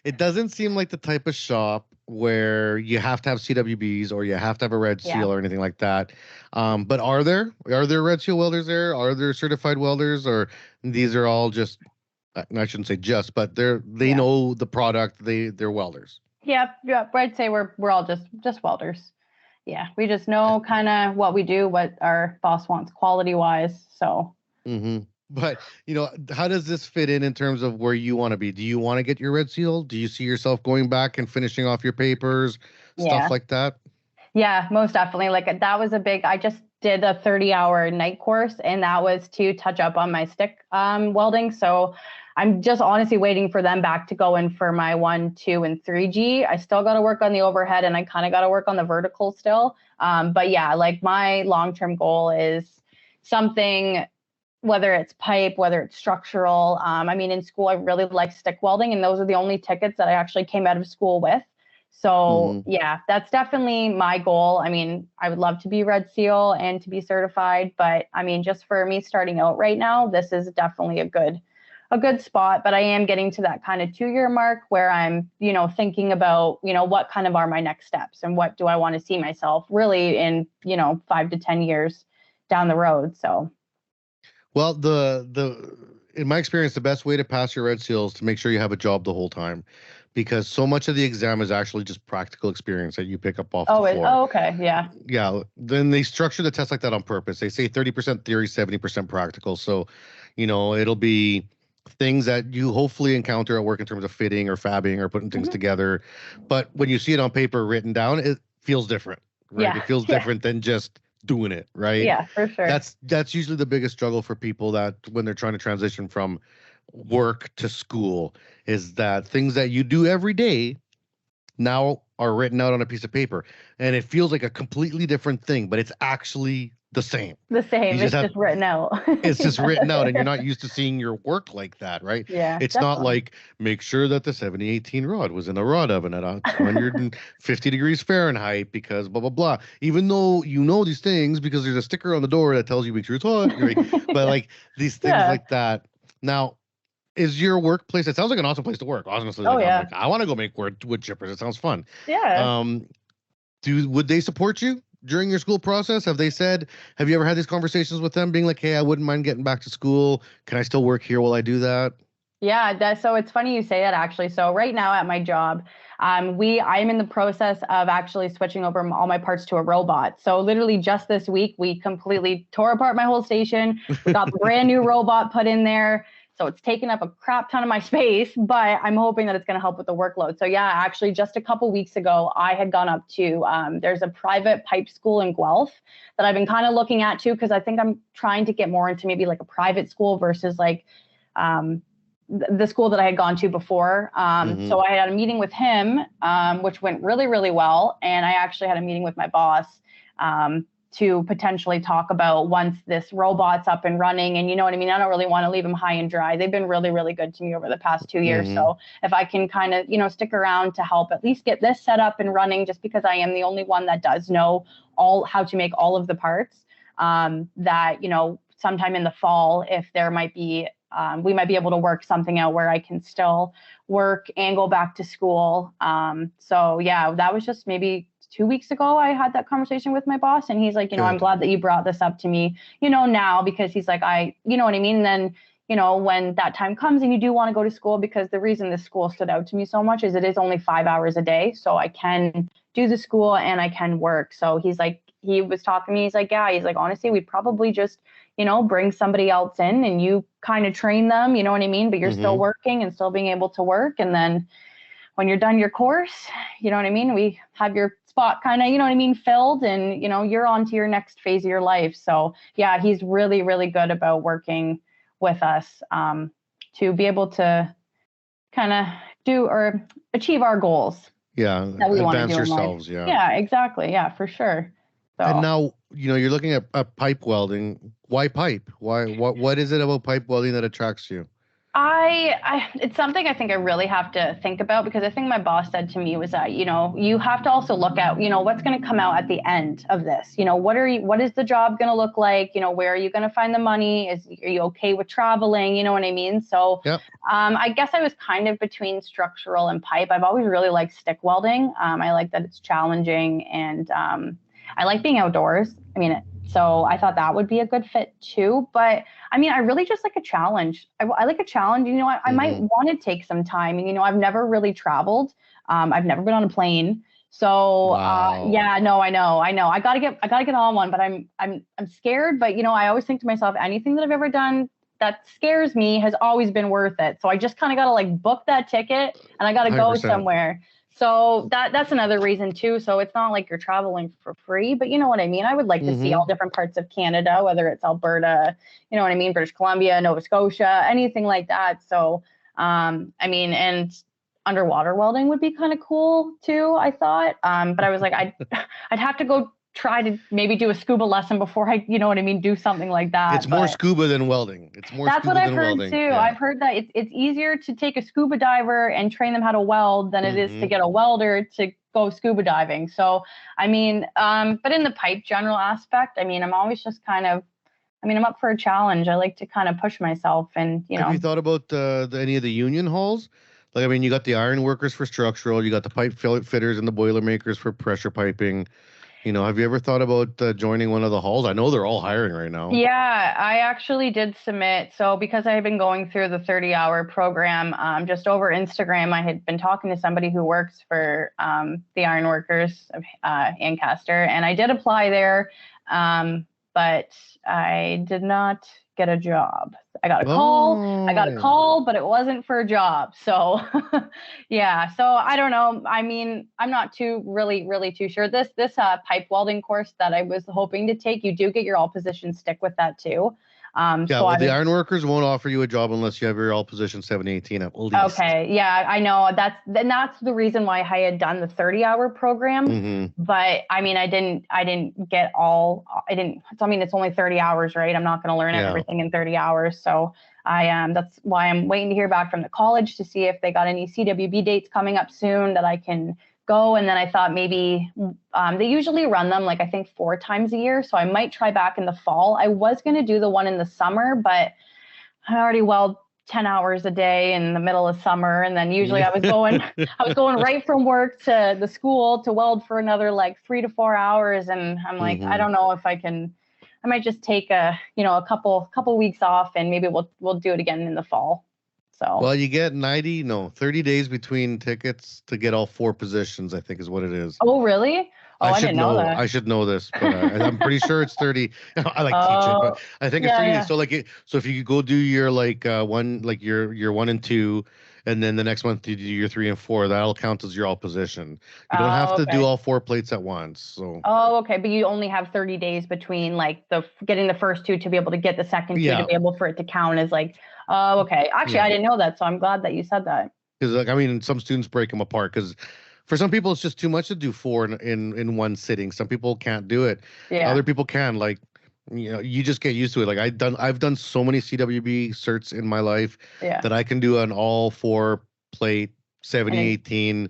It doesn't seem like the type of shop where you have to have CWBs or you have to have a red seal or anything like that. But are there red seal welders there? Are there certified welders, or these are all just, I shouldn't say just, but they know the product. They're welders. Yeah.
I'd say we're all just welders. Yeah, we just know kind of what we do, what our boss wants quality wise. So.
But how does this fit in terms of where you want to be? Do you want to get your red seal? Do you see yourself going back and finishing off your papers, stuff like that?
Yeah, most definitely. That was I just did a 30-hour night course, and that was to touch up on my stick welding. So I'm just honestly waiting for them back to go in for my 1, 2, and 3G. I still got to work on the overhead, and I kind of got to work on the vertical still. But yeah, my long-term goal is something, whether it's pipe, whether it's structural. I mean, in school, I really liked stick welding, and those are the only tickets that I actually came out of school with. So yeah, that's definitely my goal. I mean, I would love to be red seal and to be certified, but I mean, just for me starting out right now, this is definitely a good spot. But I am getting to that kind of 2-year mark where I'm, thinking about, what kind of are my next steps and what do I want to see myself really in, 5 to 10 years down the road. So.
Well, in my experience, the best way to pass your red seal is to make sure you have a job the whole time, because so much of the exam is actually just practical experience that you pick up off the floor.
Oh, okay. Yeah.
Yeah. Then they structure the test like that on purpose. They say 30% theory, 70% practical. So, it'll be things that you hopefully encounter at work in terms of fitting or fabbing or putting things together. But when you see it on paper written down, it feels different, right?
Yeah.
It feels different than just doing it, right?
Yeah, for sure.
That's usually the biggest struggle for people that when they're trying to transition from work to school is that things that you do every day now are written out on a piece of paper, and it feels like a completely different thing, but it's actually the same.
The same.
You just
It's
have
just written out.
it's just written out, and you're not used to seeing your work like that, right?
Yeah,
It's not
definitely.
like make sure that the 7018 rod was in a rod oven at 250 degrees Fahrenheit because blah blah blah. Even though you know these things because there's a sticker on the door that tells you make sure it's hot, right? But like these things
Yeah.
like that. Now, is your workplace? It sounds like an awesome place to work. Honestly,
Oh,
like, I'm
yeah.
like, I want to go make wood chippers. It sounds fun.
Yeah.
Would they support you during your school process? Have you ever had these conversations with them being like, hey, I wouldn't mind getting back to school. Can I still work here while I do that?
Yeah, so it's funny you say that actually. So right now at my job, I'm in the process of actually switching over all my parts to a robot. So literally just this week, we completely tore apart my whole station. We got the brand new robot put in there. So it's taken up a crap ton of my space, but I'm hoping that it's going to help with the workload. So yeah, actually just a couple weeks ago, I had gone up to, there's a private pipe school in Guelph that I've been kind of looking at too, because I think I'm trying to get more into maybe like a private school versus like, the school that I had gone to before. So I had a meeting with him, which went really, really well. And I actually had a meeting with my boss to potentially talk about once this robot's up and running. And you know what I mean? I don't really want to leave them high and dry. They've been really, really good to me over the past 2 years. So if I can kind of, stick around to help at least get this set up and running, just because I am the only one that does know how to make all of the parts, that, sometime in the fall, if there might be we might be able to work something out where I can still work and go back to school. So yeah, that was just maybe 2 weeks ago. I had that conversation with my boss, and he's like, I'm glad that you brought this up to me, now, because he's like, you know what I mean? And then, when that time comes and you do want to go to school, because the reason this school stood out to me so much is it is only 5 hours a day. So I can do the school and I can work. So he's like, he was talking to me. He's like, yeah, he's like, honestly, we'd probably just, bring somebody else in and you kind of train them, you know what I mean? But you're still working and still being able to work. And then when you're done your course, you know what I mean? We have your spot kind of, you know what I mean, filled, and, you're on to your next phase of your life. So yeah, he's really, really good about working with us to be able to kind of do or achieve our goals.
Yeah.
That we want to
Advance
do
yourselves.
in life.
Yeah.
Yeah, exactly. Yeah, for sure. So.
And now, you're looking at pipe welding. Why pipe? What is it about pipe welding that attracts you?
It's something I think I really have to think about, because I think my boss said to me was that, you have to also look at, what's going to come out at the end of this. What is the job going to look like? Where are you going to find the money? Are you okay with traveling? You know what I mean? So,
yep.
I guess I was kind of between structural and pipe. I've always really liked stick welding. I like that it's challenging, and I like being outdoors. So I thought that would be a good fit too. But I really just like a challenge. I like a challenge. I might want to take some time. And, I've never really traveled. I've never been on a plane. So
wow.
yeah, no, I know. I gotta get on one, but I'm scared. But I always think to myself, anything that I've ever done that scares me has always been worth it. So I just kind of got to book that ticket, and I got to go
100%.
somewhere. So that's another reason too. So it's not like you're traveling for free, but you know what I mean? I would like to see all different parts of Canada, whether it's Alberta, you know what I mean? British Columbia, Nova Scotia, anything like that. So, and underwater welding would be kind of cool too, I thought. But I was like, I'd have to go try to maybe do a scuba lesson before I, you know what I mean, do something like that.
It's more scuba than welding.
That's what I've heard too. Yeah. I've heard that it's easier to take a scuba diver and train them how to weld than it is to get a welder to go scuba diving. So, but in the pipe general aspect, I'm always just kind of, I'm up for a challenge. I like to kind of push myself, and,
Have you thought about any of the union halls? You got the iron workers for structural, you got the pipe fitters and the boiler makers for pressure piping. Have you ever thought about joining one of the halls? I know they're all hiring right now.
Yeah, I actually did submit. So because I had been going through the 30-hour program, just over Instagram, I had been talking to somebody who works for the Ironworkers of Ancaster, and I did apply there, but I did not get a job. I got a
Oh.
call, but it wasn't for a job. So yeah. So I don't know. I mean, I'm not really too sure. This pipe welding course that I was hoping to take, you do get your all position stick with that too.
Yeah,
So
well,
I
the
was,
iron workers won't offer you a job unless you have your all position 718 at least.
okay. Yeah, I know that's the reason why I had done the 30-hour program.
Mm-hmm.
But I mean, I didn't get all, so I mean, it's only 30 hours, right? I'm not going to learn
Yeah.
everything in 30 hours. So that's why I'm waiting to hear back from the college to see if they got any CWB dates coming up soon that I can go. And then I thought maybe they usually run them like I think 4 times a year. So I might try back in the fall. I was going to do the one in the summer, but I already weld 10 hours a day in the middle of summer. And then usually I was going right from work to the school to weld for another like 3 to 4 hours. And I'm like, I don't know if I might just take a couple weeks off and maybe we'll do it again in the fall. So,
Well, you get 30 days between tickets to get all 4 positions, I think is what it is.
oh, really? Oh, I didn't know that.
I should know this, but I'm pretty sure it's 30. I like teaching, but I think it's 30 days. So so if you go do your like your 1 and 2, and then the next month you do your 3 and 4, that'll count as your all position. You don't have to do all 4 plates at once. So.
Oh, okay. But you only have 30 days between like getting the first 2 to be able to get the second 2 to be able for it to count as like, oh, okay. Actually, I didn't know that. So I'm glad that you said that.
Because like, I mean, some students break them apart because for some people it's just too much to do 4 in one sitting. Some people can't do it.
Yeah.
Other people can. Like, you just get used to it. Like I've done so many CWB certs in my life that I can do an all 4 plate 70-18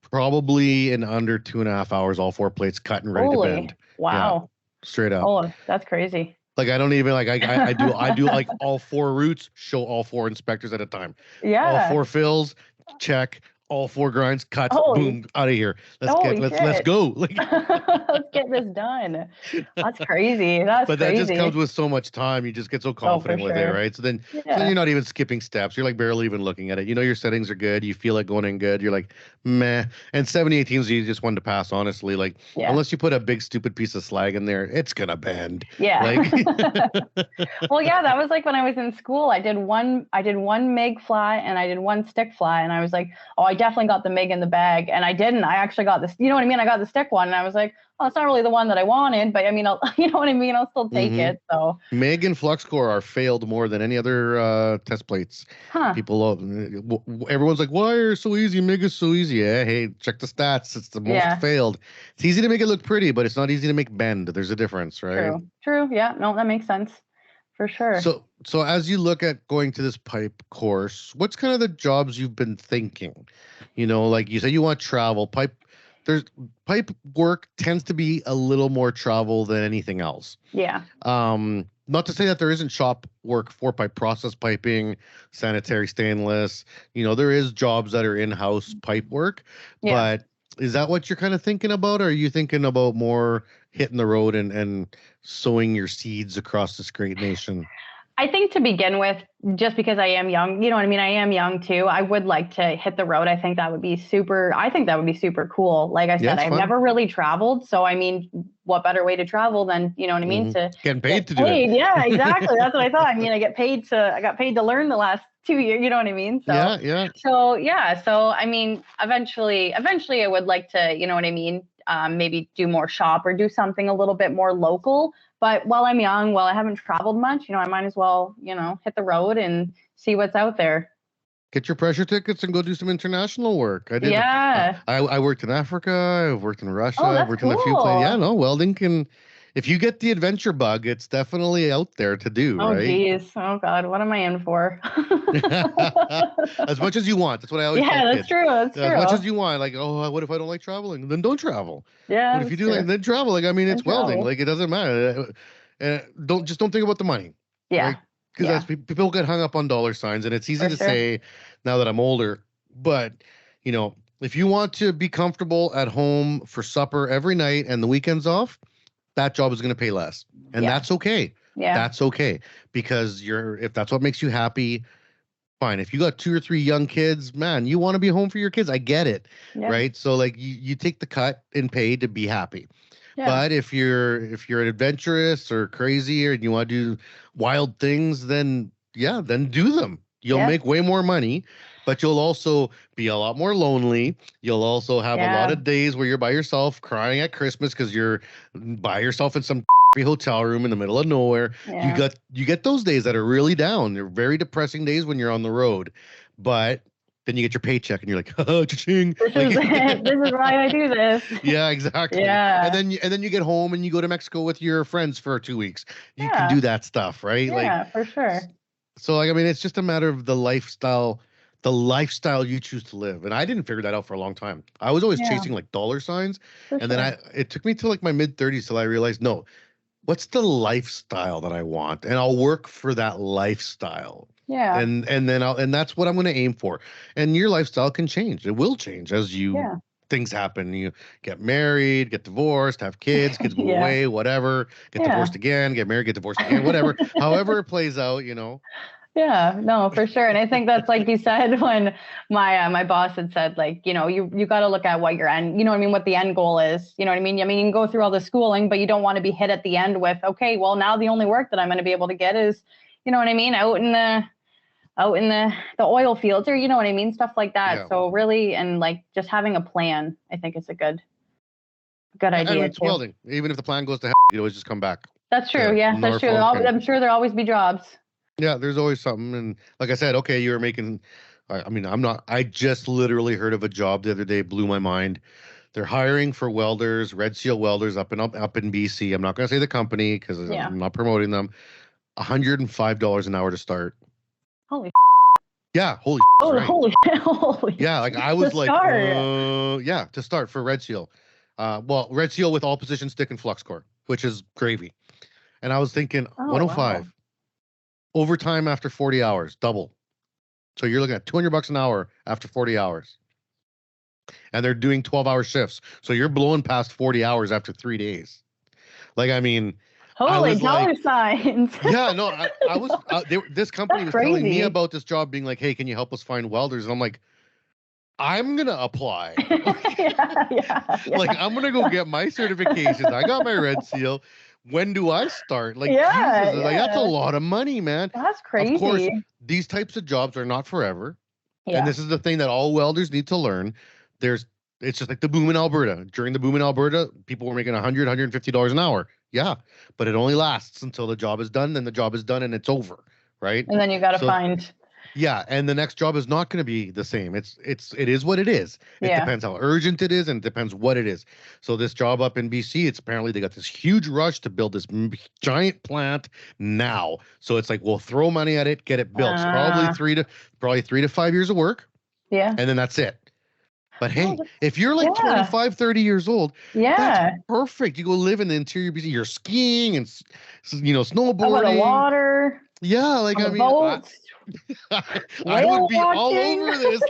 probably in under 2.5 hours, all 4 plates cut and ready to bend.
Wow.
Yeah, straight up.
Oh, that's crazy.
Like I don't even like I do like all 4 routes, show all 4 inspectors at a time.
Yeah.
All 4 fills, check. All 4 grinds, cuts, boom, out of here. Let's go. Like,
let's get this done. That's crazy.
But that just comes with so much time. You just get so confident with it, right? So then you're not even skipping steps. You're like barely even looking at it. You know your settings are good. You feel like going in good. You're like, meh. And 70-18 is the easiest one to pass, honestly. Like, unless you put a big stupid piece of slag in there, it's gonna bend.
Yeah.
Like,
well, yeah, that was like when I was in school. I did one MIG flat and I did 1 stick flat, and I was like, oh, I definitely got the MIG in the bag, and I didn't. I actually got this. You know what I mean? I got the stick one, and I was like, oh, it's not really the one that I wanted, but I mean, you know what I mean? I'll still take it. So
MIG and flux core are failed more than any other test plates. People, everyone's like, why are so easy? MIG is so easy. Yeah, hey, check the stats. It's the most failed. It's easy to make it look pretty, but it's not easy to make bend. There's a difference, right?
True. Yeah, no, that makes sense. For sure.
So as you look at going to this pipe course, what's kind of the jobs you've been thinking? You know, like you said, you want travel. Pipe work tends to be a little more travel than anything else.
Yeah.
Not to say that there isn't shop work for pipe, process piping, sanitary stainless. You know, there is jobs that are in-house pipe work, but is that what you're kind of thinking about? Or are you thinking about more hitting the road and sowing your seeds across this great nation?
I think to begin with, just because I am young, you know what I mean? I am young too. I would like to hit the road. I think that would be super cool. Like I said, I've never really traveled. So, I mean, what better way to travel than, you know what I mean? To
getting paid to do it.
Yeah, exactly. That's what I thought. I mean, I got paid to learn the last 2 years, you know what I mean? So, So, I mean, eventually I would like to, you know what I mean? Maybe do more shop or do something a little bit more local. But while I'm young, I haven't traveled much, you know, I might as well, you know, hit the road and see what's out there.
Get your pressure tickets and go do some international work. I did.
Yeah.
I worked in Africa. I've worked in Russia. I've worked in a few places. Yeah, no, welding can. If you get the adventure bug, it's definitely out there to do, right?
Oh, geez. Oh, God. What am I in for?
As much as you want. That's what I always tell
that's
kids.
true. That's true.
As much as you want. Like, oh, what if I don't like traveling? Then don't travel.
Yeah.
But if you do like, then travel. Like, I mean, it's welding. Like, it doesn't matter. Don't think about the money.
Yeah.
Because people get hung up on dollar signs, and it's easy to say now that I'm older. But, you know, if you want to be comfortable at home for supper every night and the weekends off, that job is going to pay less. And that's okay.
Yeah.
That's okay. Because if that's what makes you happy, fine. If you got 2 or 3 young kids, man, you want to be home for your kids. I get it. Yeah. Right. So like you take the cut in pay to be happy.
Yeah.
But if you're adventurous or crazy and you want to do wild things, then then do them. You'll
Yeah.
make way more money, but you'll also be a lot more lonely. You'll also have a lot
Yeah.
of days where you're by yourself crying at Christmas because you're by yourself in some hotel room in the middle of nowhere.
Yeah.
You get those days that are really down. They're very depressing days when you're on the road, but then you get your paycheck and you're like, oh, cha-ching.
This is this is why I do this.
Yeah, exactly.
Yeah.
And then you get home and you go to Mexico with your friends for 2 weeks. You
Yeah.
can do that stuff, right?
Yeah, for sure.
So like I mean, it's just a matter of the lifestyle you choose to live. And I didn't figure that out for a long time. I was always
Yeah.
chasing like dollar signs,
For
and
sure.
then it took me to like my mid 30s till I realized, no, what's the lifestyle that I want? And I'll work for that lifestyle.
Yeah.
And that's what I'm going to aim for. And your lifestyle can change. It will change as things happen. You get married, get divorced, have kids move
Yeah.
away, whatever, get
Yeah.
divorced again, get married, get divorced again, whatever. However it plays out,
Yeah, no, for sure. And I think that's like you said when my boss had said, like, you got to look at what your end, you know what I mean, what the end goal is. You know what I mean? I mean, you can go through all the schooling, but you don't want to be hit at the end with, okay, well, now the only work that I'm going to be able to get is, you know what I mean, out in the oil fields, or you know what I mean, stuff like that.
Yeah.
So really, and like just having a plan, I think it's a good idea.
And it's
too.
welding. Even if the plan goes to hell, you always just come back.
That's true.
Yeah,
Yeah, that's true.
Norfolk
I'm sure there'll always be jobs.
Yeah, there's always something. And like I said, okay, you were making, I mean, I just literally heard of a job the other day, blew my mind. They're hiring for welders, Red Seal welders up in BC. I'm not going to say the company because I'm not promoting them. $105 an hour to start.
Holy.
Yeah, holy. Right.
Holy.
Yeah, like I was
To
like,
start.
to start for Red Seal. Well, Red Seal with all position stick and flux core, which is gravy. And I was thinking, 105.
Wow.
Overtime after 40 hours, double. So you're looking at $200 an hour after 40 hours. And they're doing 12-hour shifts. So you're blowing past 40 hours after 3 days. Like, I mean,
Holy dollar signs.
Yeah, no, I was, this company
That's
was telling me
crazy.
about this job being like, hey, can you help us find welders? And I'm like, I'm going to apply.
yeah.
Like, I'm going to go get my certifications. I got my Red Seal. When do I start? Like,
Yeah,
Jesus, like that's a
yeah.
lot of money, man.
That's crazy.
Of course, these types of jobs are not forever.
Yeah.
And this is the thing that all welders need to learn. It's just like the boom in Alberta. During the boom in Alberta, people were making $100, $150 an hour. Yeah, but it only lasts until the job is done. Then the job is done and it's over, right?
And then you got to find.
Yeah, and the next job is not going to be the same. It is what it is. It depends how urgent it is, and it depends what it is. So this job up in BC, it's apparently they got this huge rush to build this giant plant now. So it's like we'll throw money at it, get it built. It's probably 3 to 5 years of work.
Yeah.
And then that's it. But hey, if you're like 25, 30 years old, that's perfect. You go live in the interior BC. You're skiing and snowboarding.
Over the water.
Yeah, like
on
I
the
mean,
boats.
I would be all over this.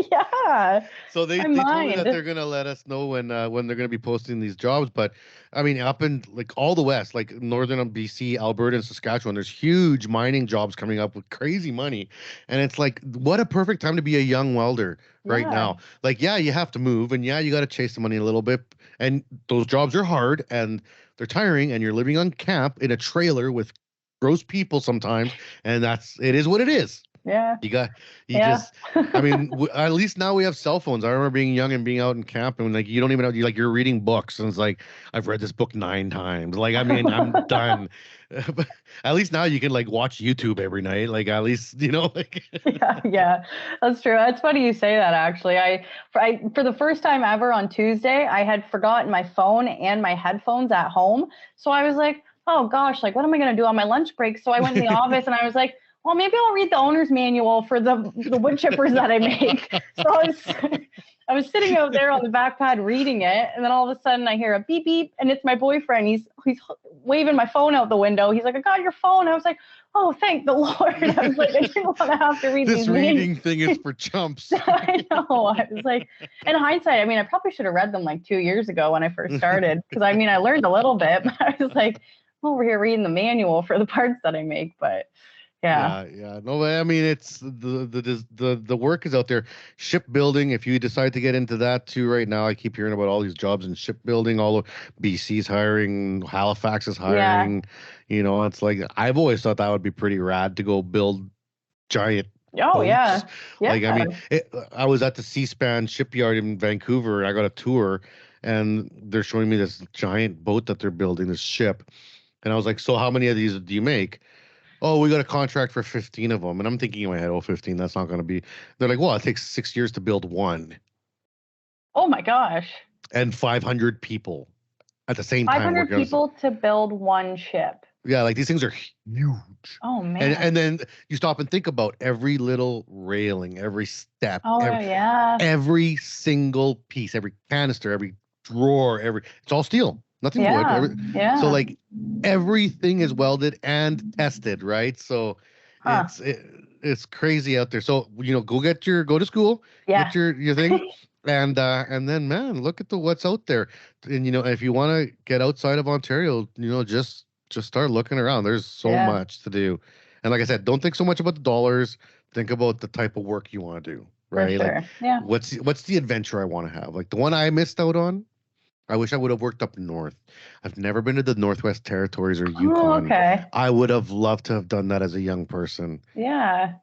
Yeah.
So they told me that they're gonna let us know when they're gonna be posting these jobs. But I mean, up in like all the west, like northern BC, Alberta, and Saskatchewan, there's huge mining jobs coming up with crazy money, and it's like what a perfect time to be a young welder right now. Like, yeah, you have to move, and yeah, you got to chase the money a little bit, and those jobs are hard and they're tiring, and you're living on camp in a trailer with gross people sometimes, and it is what it is.
Yeah.
I mean, at least now we have cell phones. I remember being young and being out in camp and like, you don't even know, you're reading books and it's like, I've read this book 9 times. Like, I mean, I'm done. But at least now you can like watch YouTube every night. Like, at least, like.
Yeah, that's true. That's funny you say that, actually. I for the first time ever on Tuesday, I had forgotten my phone and my headphones at home. So I was like, oh gosh, like, what am I going to do on my lunch break? So I went in the office and I was like, well, maybe I'll read the owner's manual for the wood chippers that I make. So I was sitting out there on the back pad reading it, and then all of a sudden I hear a beep beep, and it's my boyfriend. He's waving my phone out the window. He's like, I got your phone. I was like, oh, thank the Lord. I was like, I didn't want to have to read
this
these
reading thing is for chumps.
I know. I was like, in hindsight, I mean, I probably should have read them like 2 years ago when I first started, because I mean, I learned a little bit, but I was like, I'm over here reading the manual for the parts that I make, but Yeah.
Yeah. No, I mean it's the work is out there. Shipbuilding, if you decide to get into that too, right now, I keep hearing about all these jobs in shipbuilding. All of BC's hiring, Halifax is
Yeah.
hiring. It's like I've always thought that would be pretty rad to go build giant
Oh, yeah.
boats.
Yeah.
Like, I mean, I was at the Seaspan shipyard in Vancouver, and I got a tour, and they're showing me this giant boat that they're building, this ship, and I was like, "So, how many of these do you make?" Oh, we got a contract for 15 of them. And I'm thinking in my head, oh, 15, that's not going to be. They're like, well, it takes 6 years to build one
Oh my gosh.
and 500 people at the same time
500
working on this.
people to build one ship.
Yeah, like these things are huge.
Oh man.
And then you stop and think about every little railing, every step,
Oh yeah.
every single piece, every canister, every drawer, it's all steel. Nothing's wood.
Yeah.
So like everything is welded and tested, right? So it's crazy out there. So go to school,
Yeah.
get your thing, and then man, look at what's out there. And if you want to get outside of Ontario, just start looking around. There's so much to do. And like I said, don't think so much about the dollars. Think about the type of work you want to do, right?
For sure.
Like
Yeah.
what's the adventure I want to have? Like the one I missed out on. I wish I would have worked up north. I've never been to the Northwest Territories or Yukon.
Oh, okay.
I would have loved to have done that as a young person.
Yeah.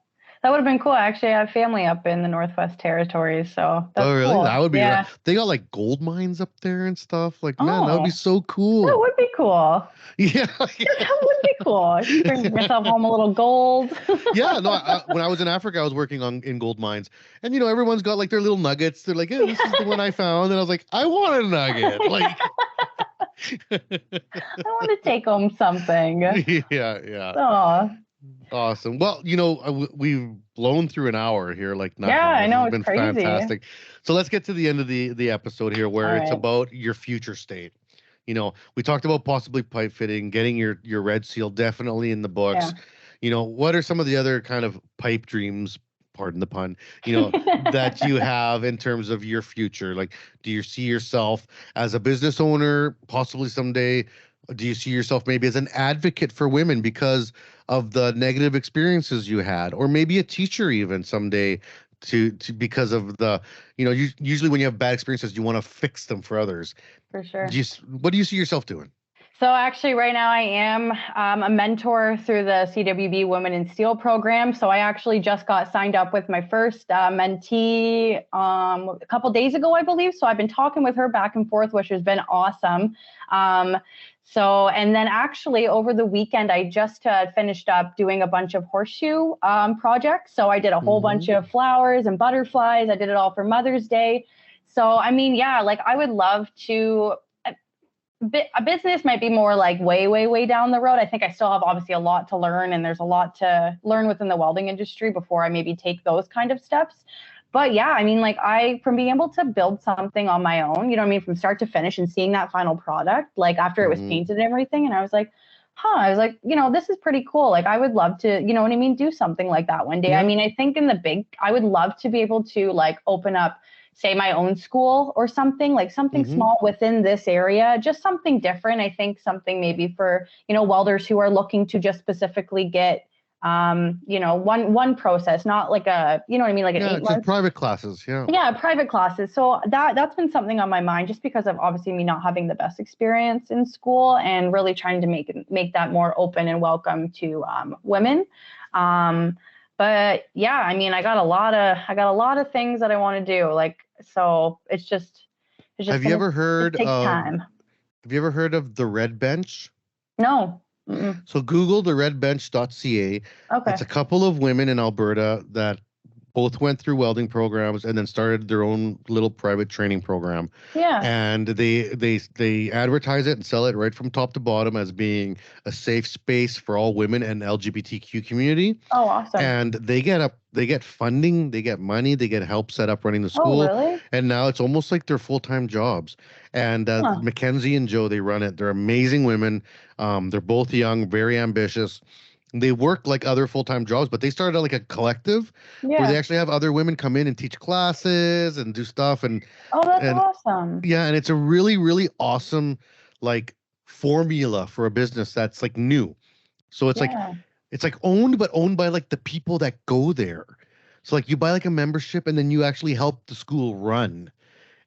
That would have been cool. Actually, I have family up in the Northwest Territories, so that's
oh, really?
cool.
That would be
yeah.
They got like gold mines up there and stuff. Like, man, that would be
Oh.
so cool.
That would be cool.
Yeah.
That would be cool. You bring yourself home a little gold.
Yeah, no, when I was in Africa, I was working in gold mines. And, everyone's got like their little nuggets. They're like, hey, this is the one I found. And I was like, I want a nugget. Like,
I want to take home something.
Yeah.
Oh.
Awesome. Well, we've blown through an hour here, like nothing.
Yeah, I know,
It's been
it's crazy.
fantastic. So let's get to the end of the episode here, where
All
it's
right.
about your future state. We talked about possibly pipe fitting, getting your red seal definitely in the books. What are some of the other kind of pipe dreams, pardon the pun, that you have in terms of your future? Like, do you see yourself as a business owner possibly someday? Do you see yourself maybe as an advocate for women because of the negative experiences you had, or maybe a teacher even someday to because of the, usually when you have bad experiences, you want to fix them for others.
For sure.
What do you see yourself doing?
So actually right now I am a mentor through the CWB Women in Steel program. So I actually just got signed up with my first mentee a couple days ago, I believe. So I've been talking with her back and forth, which has been awesome. And then actually over the weekend, I just finished up doing a bunch of horseshoe projects. So I did a whole bunch of flowers and butterflies. I did it all for Mother's Day. So, I mean, yeah, like I would love to, a business might be more like way, way, way down the road. I think I still have obviously a lot to learn, and there's a lot to learn within the welding industry before I maybe take those kind of steps. But yeah, I mean, like from being able to build something on my own, from start to finish and seeing that final product, like after it was painted and everything. And I was like, this is pretty cool. Like I would love to, do something like that one day.
Yeah.
I mean, I think I would love to be able to like open up, say, my own school or something, like something small within this area, just something different. I think something maybe for, welders who are looking to just specifically get, one process, not like a, like an 8
just
months.
private classes. Yeah.
Yeah, private classes. So that's been something on my mind, just because of obviously me not having the best experience in school and really trying to make that more open and welcome to women. But yeah, I mean, I got a lot of things that I want to do. Like, so it's just.
Have you ever heard
takes time.
Have you ever heard of the Red Bench?
No. Mm-mm.
So Google the redbench.ca.
Okay.
It's a couple of women in Alberta that both went through welding programs and then started their own little private training program.
Yeah.
And they advertise it and sell it right from top to bottom as being a safe space for all women and LGBTQ community.
Oh, awesome.
And they get funding, they get money, they get help set up running the school.
Oh, really?
And now it's almost like they're full-time jobs. And Mackenzie and Joe, they run it. They're amazing women. They're both young, very ambitious. They work like other full-time jobs, but they started out like a collective where they actually have other women come in and teach classes and do stuff. And
that's awesome.
Yeah, and it's a really, really awesome like formula for a business that's like new. So it's like it's like owned, but owned by like the people that go there. So like you buy like a membership and then you actually help the school run.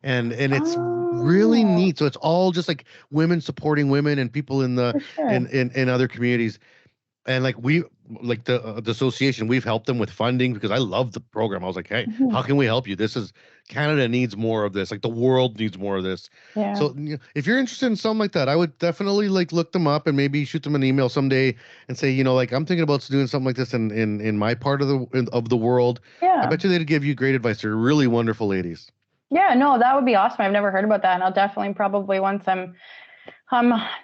And it's really
Oh,
neat. So it's all just like women supporting women and people in the
for sure.
in other communities. And like we like the association, we've helped them with funding because I love the program. I was like, hey,
Mhm.
how can we help you? This is Canada needs more of this. Like the world needs more of this.
Yeah.
So if you're interested in something like that, I would definitely like look them up and maybe shoot them an email someday and say, like I'm thinking about doing something like this in my part of the world. I
Yeah.
bet you they'd give you great advice. They're really wonderful ladies.
Yeah, no, that would be awesome. I've never heard about that. And I'll definitely probably once I'm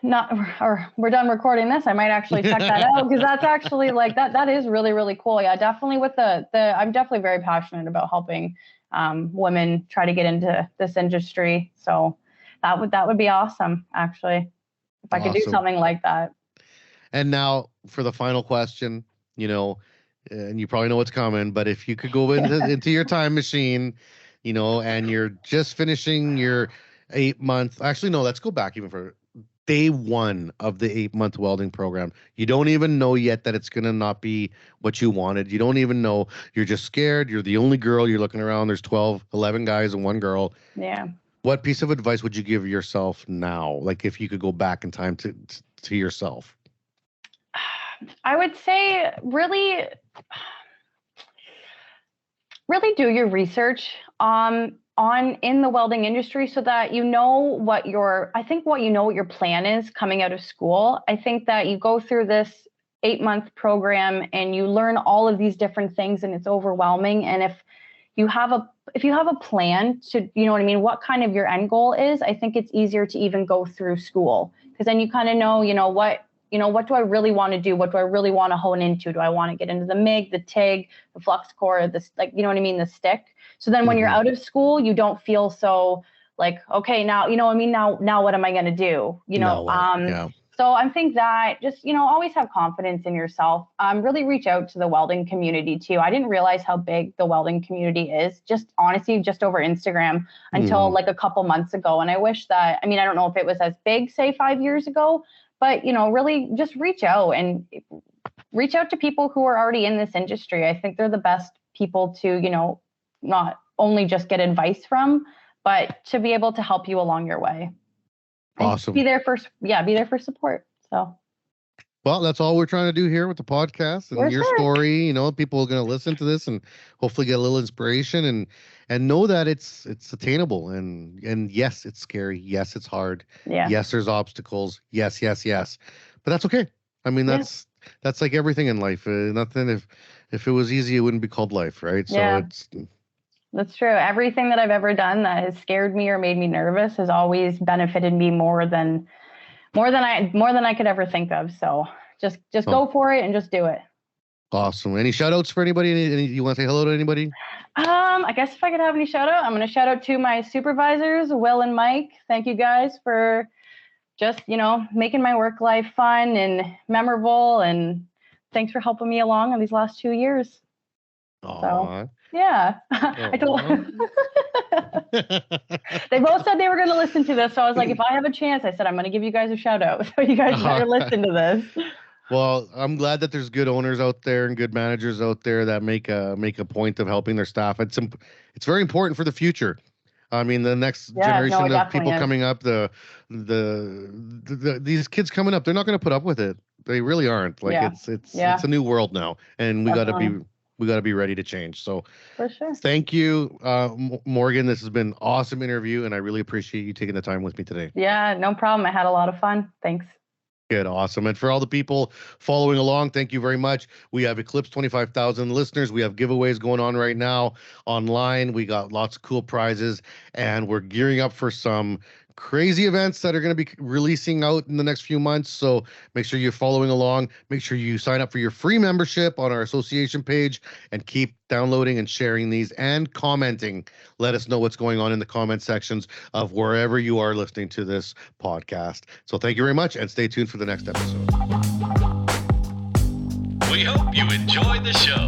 not, or we're done recording this, I might actually check that out because that's actually like that is really, really cool. Yeah, definitely with I'm definitely very passionate about helping women try to get into this industry. So that would be awesome, actually, if I could do
Awesome.
something like that.
And now for the final question, and you probably know what's coming, but if you could go into your time machine, and you're just finishing your 8-month, actually, no, let's go back even for day 1 of the 8-month welding program. You don't even know yet that it's going to not be what you wanted. You don't even know. You're just scared. You're the only girl. You're looking around. There's 11 guys and 1 girl.
Yeah.
What piece of advice would you give yourself now? Like if you could go back in time to yourself?
I would say really do your research on in the welding industry so that you know what your plan is coming out of school. I think that you go through this 8-month program and you learn all of these different things and it's overwhelming. And if you have a plan to, what kind of your end goal is, I think it's easier to even go through school because then you kind of know, what do I really want to do? What do I really want to hone into? Do I want to get into the MIG, the TIG, the flux core, the stick? So then when you're out of school, you don't feel so like, okay, now, now what am I going to do?
Yeah.
So I think that just, always have confidence in yourself. Really reach out to the welding community too. I didn't realize how big the welding community is, just honestly, just over Instagram until like a couple months ago. And I wish that, I don't know if it was as big, say 5 years ago, but, really just reach out to people who are already in this industry. I think they're the best people to, not only just get advice from, but to be able to help you along your way.
Awesome.
Be there for support. So.
Well, that's all we're trying to do here with the podcast and your story. People are going to listen to this and hopefully get a little inspiration and know that it's attainable. And yes, it's scary. Yes, it's hard.
Yeah.
Yes, there's obstacles. Yes. But that's okay. That's like everything in life. Nothing. If it was easy, it wouldn't be called life, right?
Yeah.
So
That's true. Everything that I've ever done that has scared me or made me nervous has always benefited me more than I could ever think of. So just go for it and just do it.
Awesome. Any shout outs for anybody? You want to say hello to anybody?
I guess if I could have any shout out, I'm going to shout out to my supervisors, Will and Mike. Thank you guys for just, making my work life fun and memorable. And thanks for helping me along on these last 2 years.
Aww.
So, yeah. I told they both said they were going to listen to this. So I was like, if I have a chance, I said, I'm going to give you guys a shout out. So you guys better listen to this.
Well, I'm glad that there's good owners out there and good managers out there that make a point of helping their staff. It's very important for the future. The next generation of people coming up, these kids coming up, they're not going to put up with it. They really aren't. Like it's a new world now, and we got to be ready to change. So
for sure.
Thank you, Morgan. This has been an awesome interview, and I really appreciate you taking the time with me today.
Yeah, no problem. I had a lot of fun. Thanks.
Good. Awesome. And for all the people following along, thank you very much. We have eclipsed 25,000 listeners. We have giveaways going on right now online. We got lots of cool prizes, and we're gearing up for some crazy events that are going to be releasing out in the next few months. So make sure you're following along. Make sure you sign up for your free membership on our association page and keep downloading and sharing these and commenting. Let us know what's going on in the comment sections of wherever you are listening to this podcast. So thank you very much and stay tuned for the next episode.
We hope you enjoyed the show.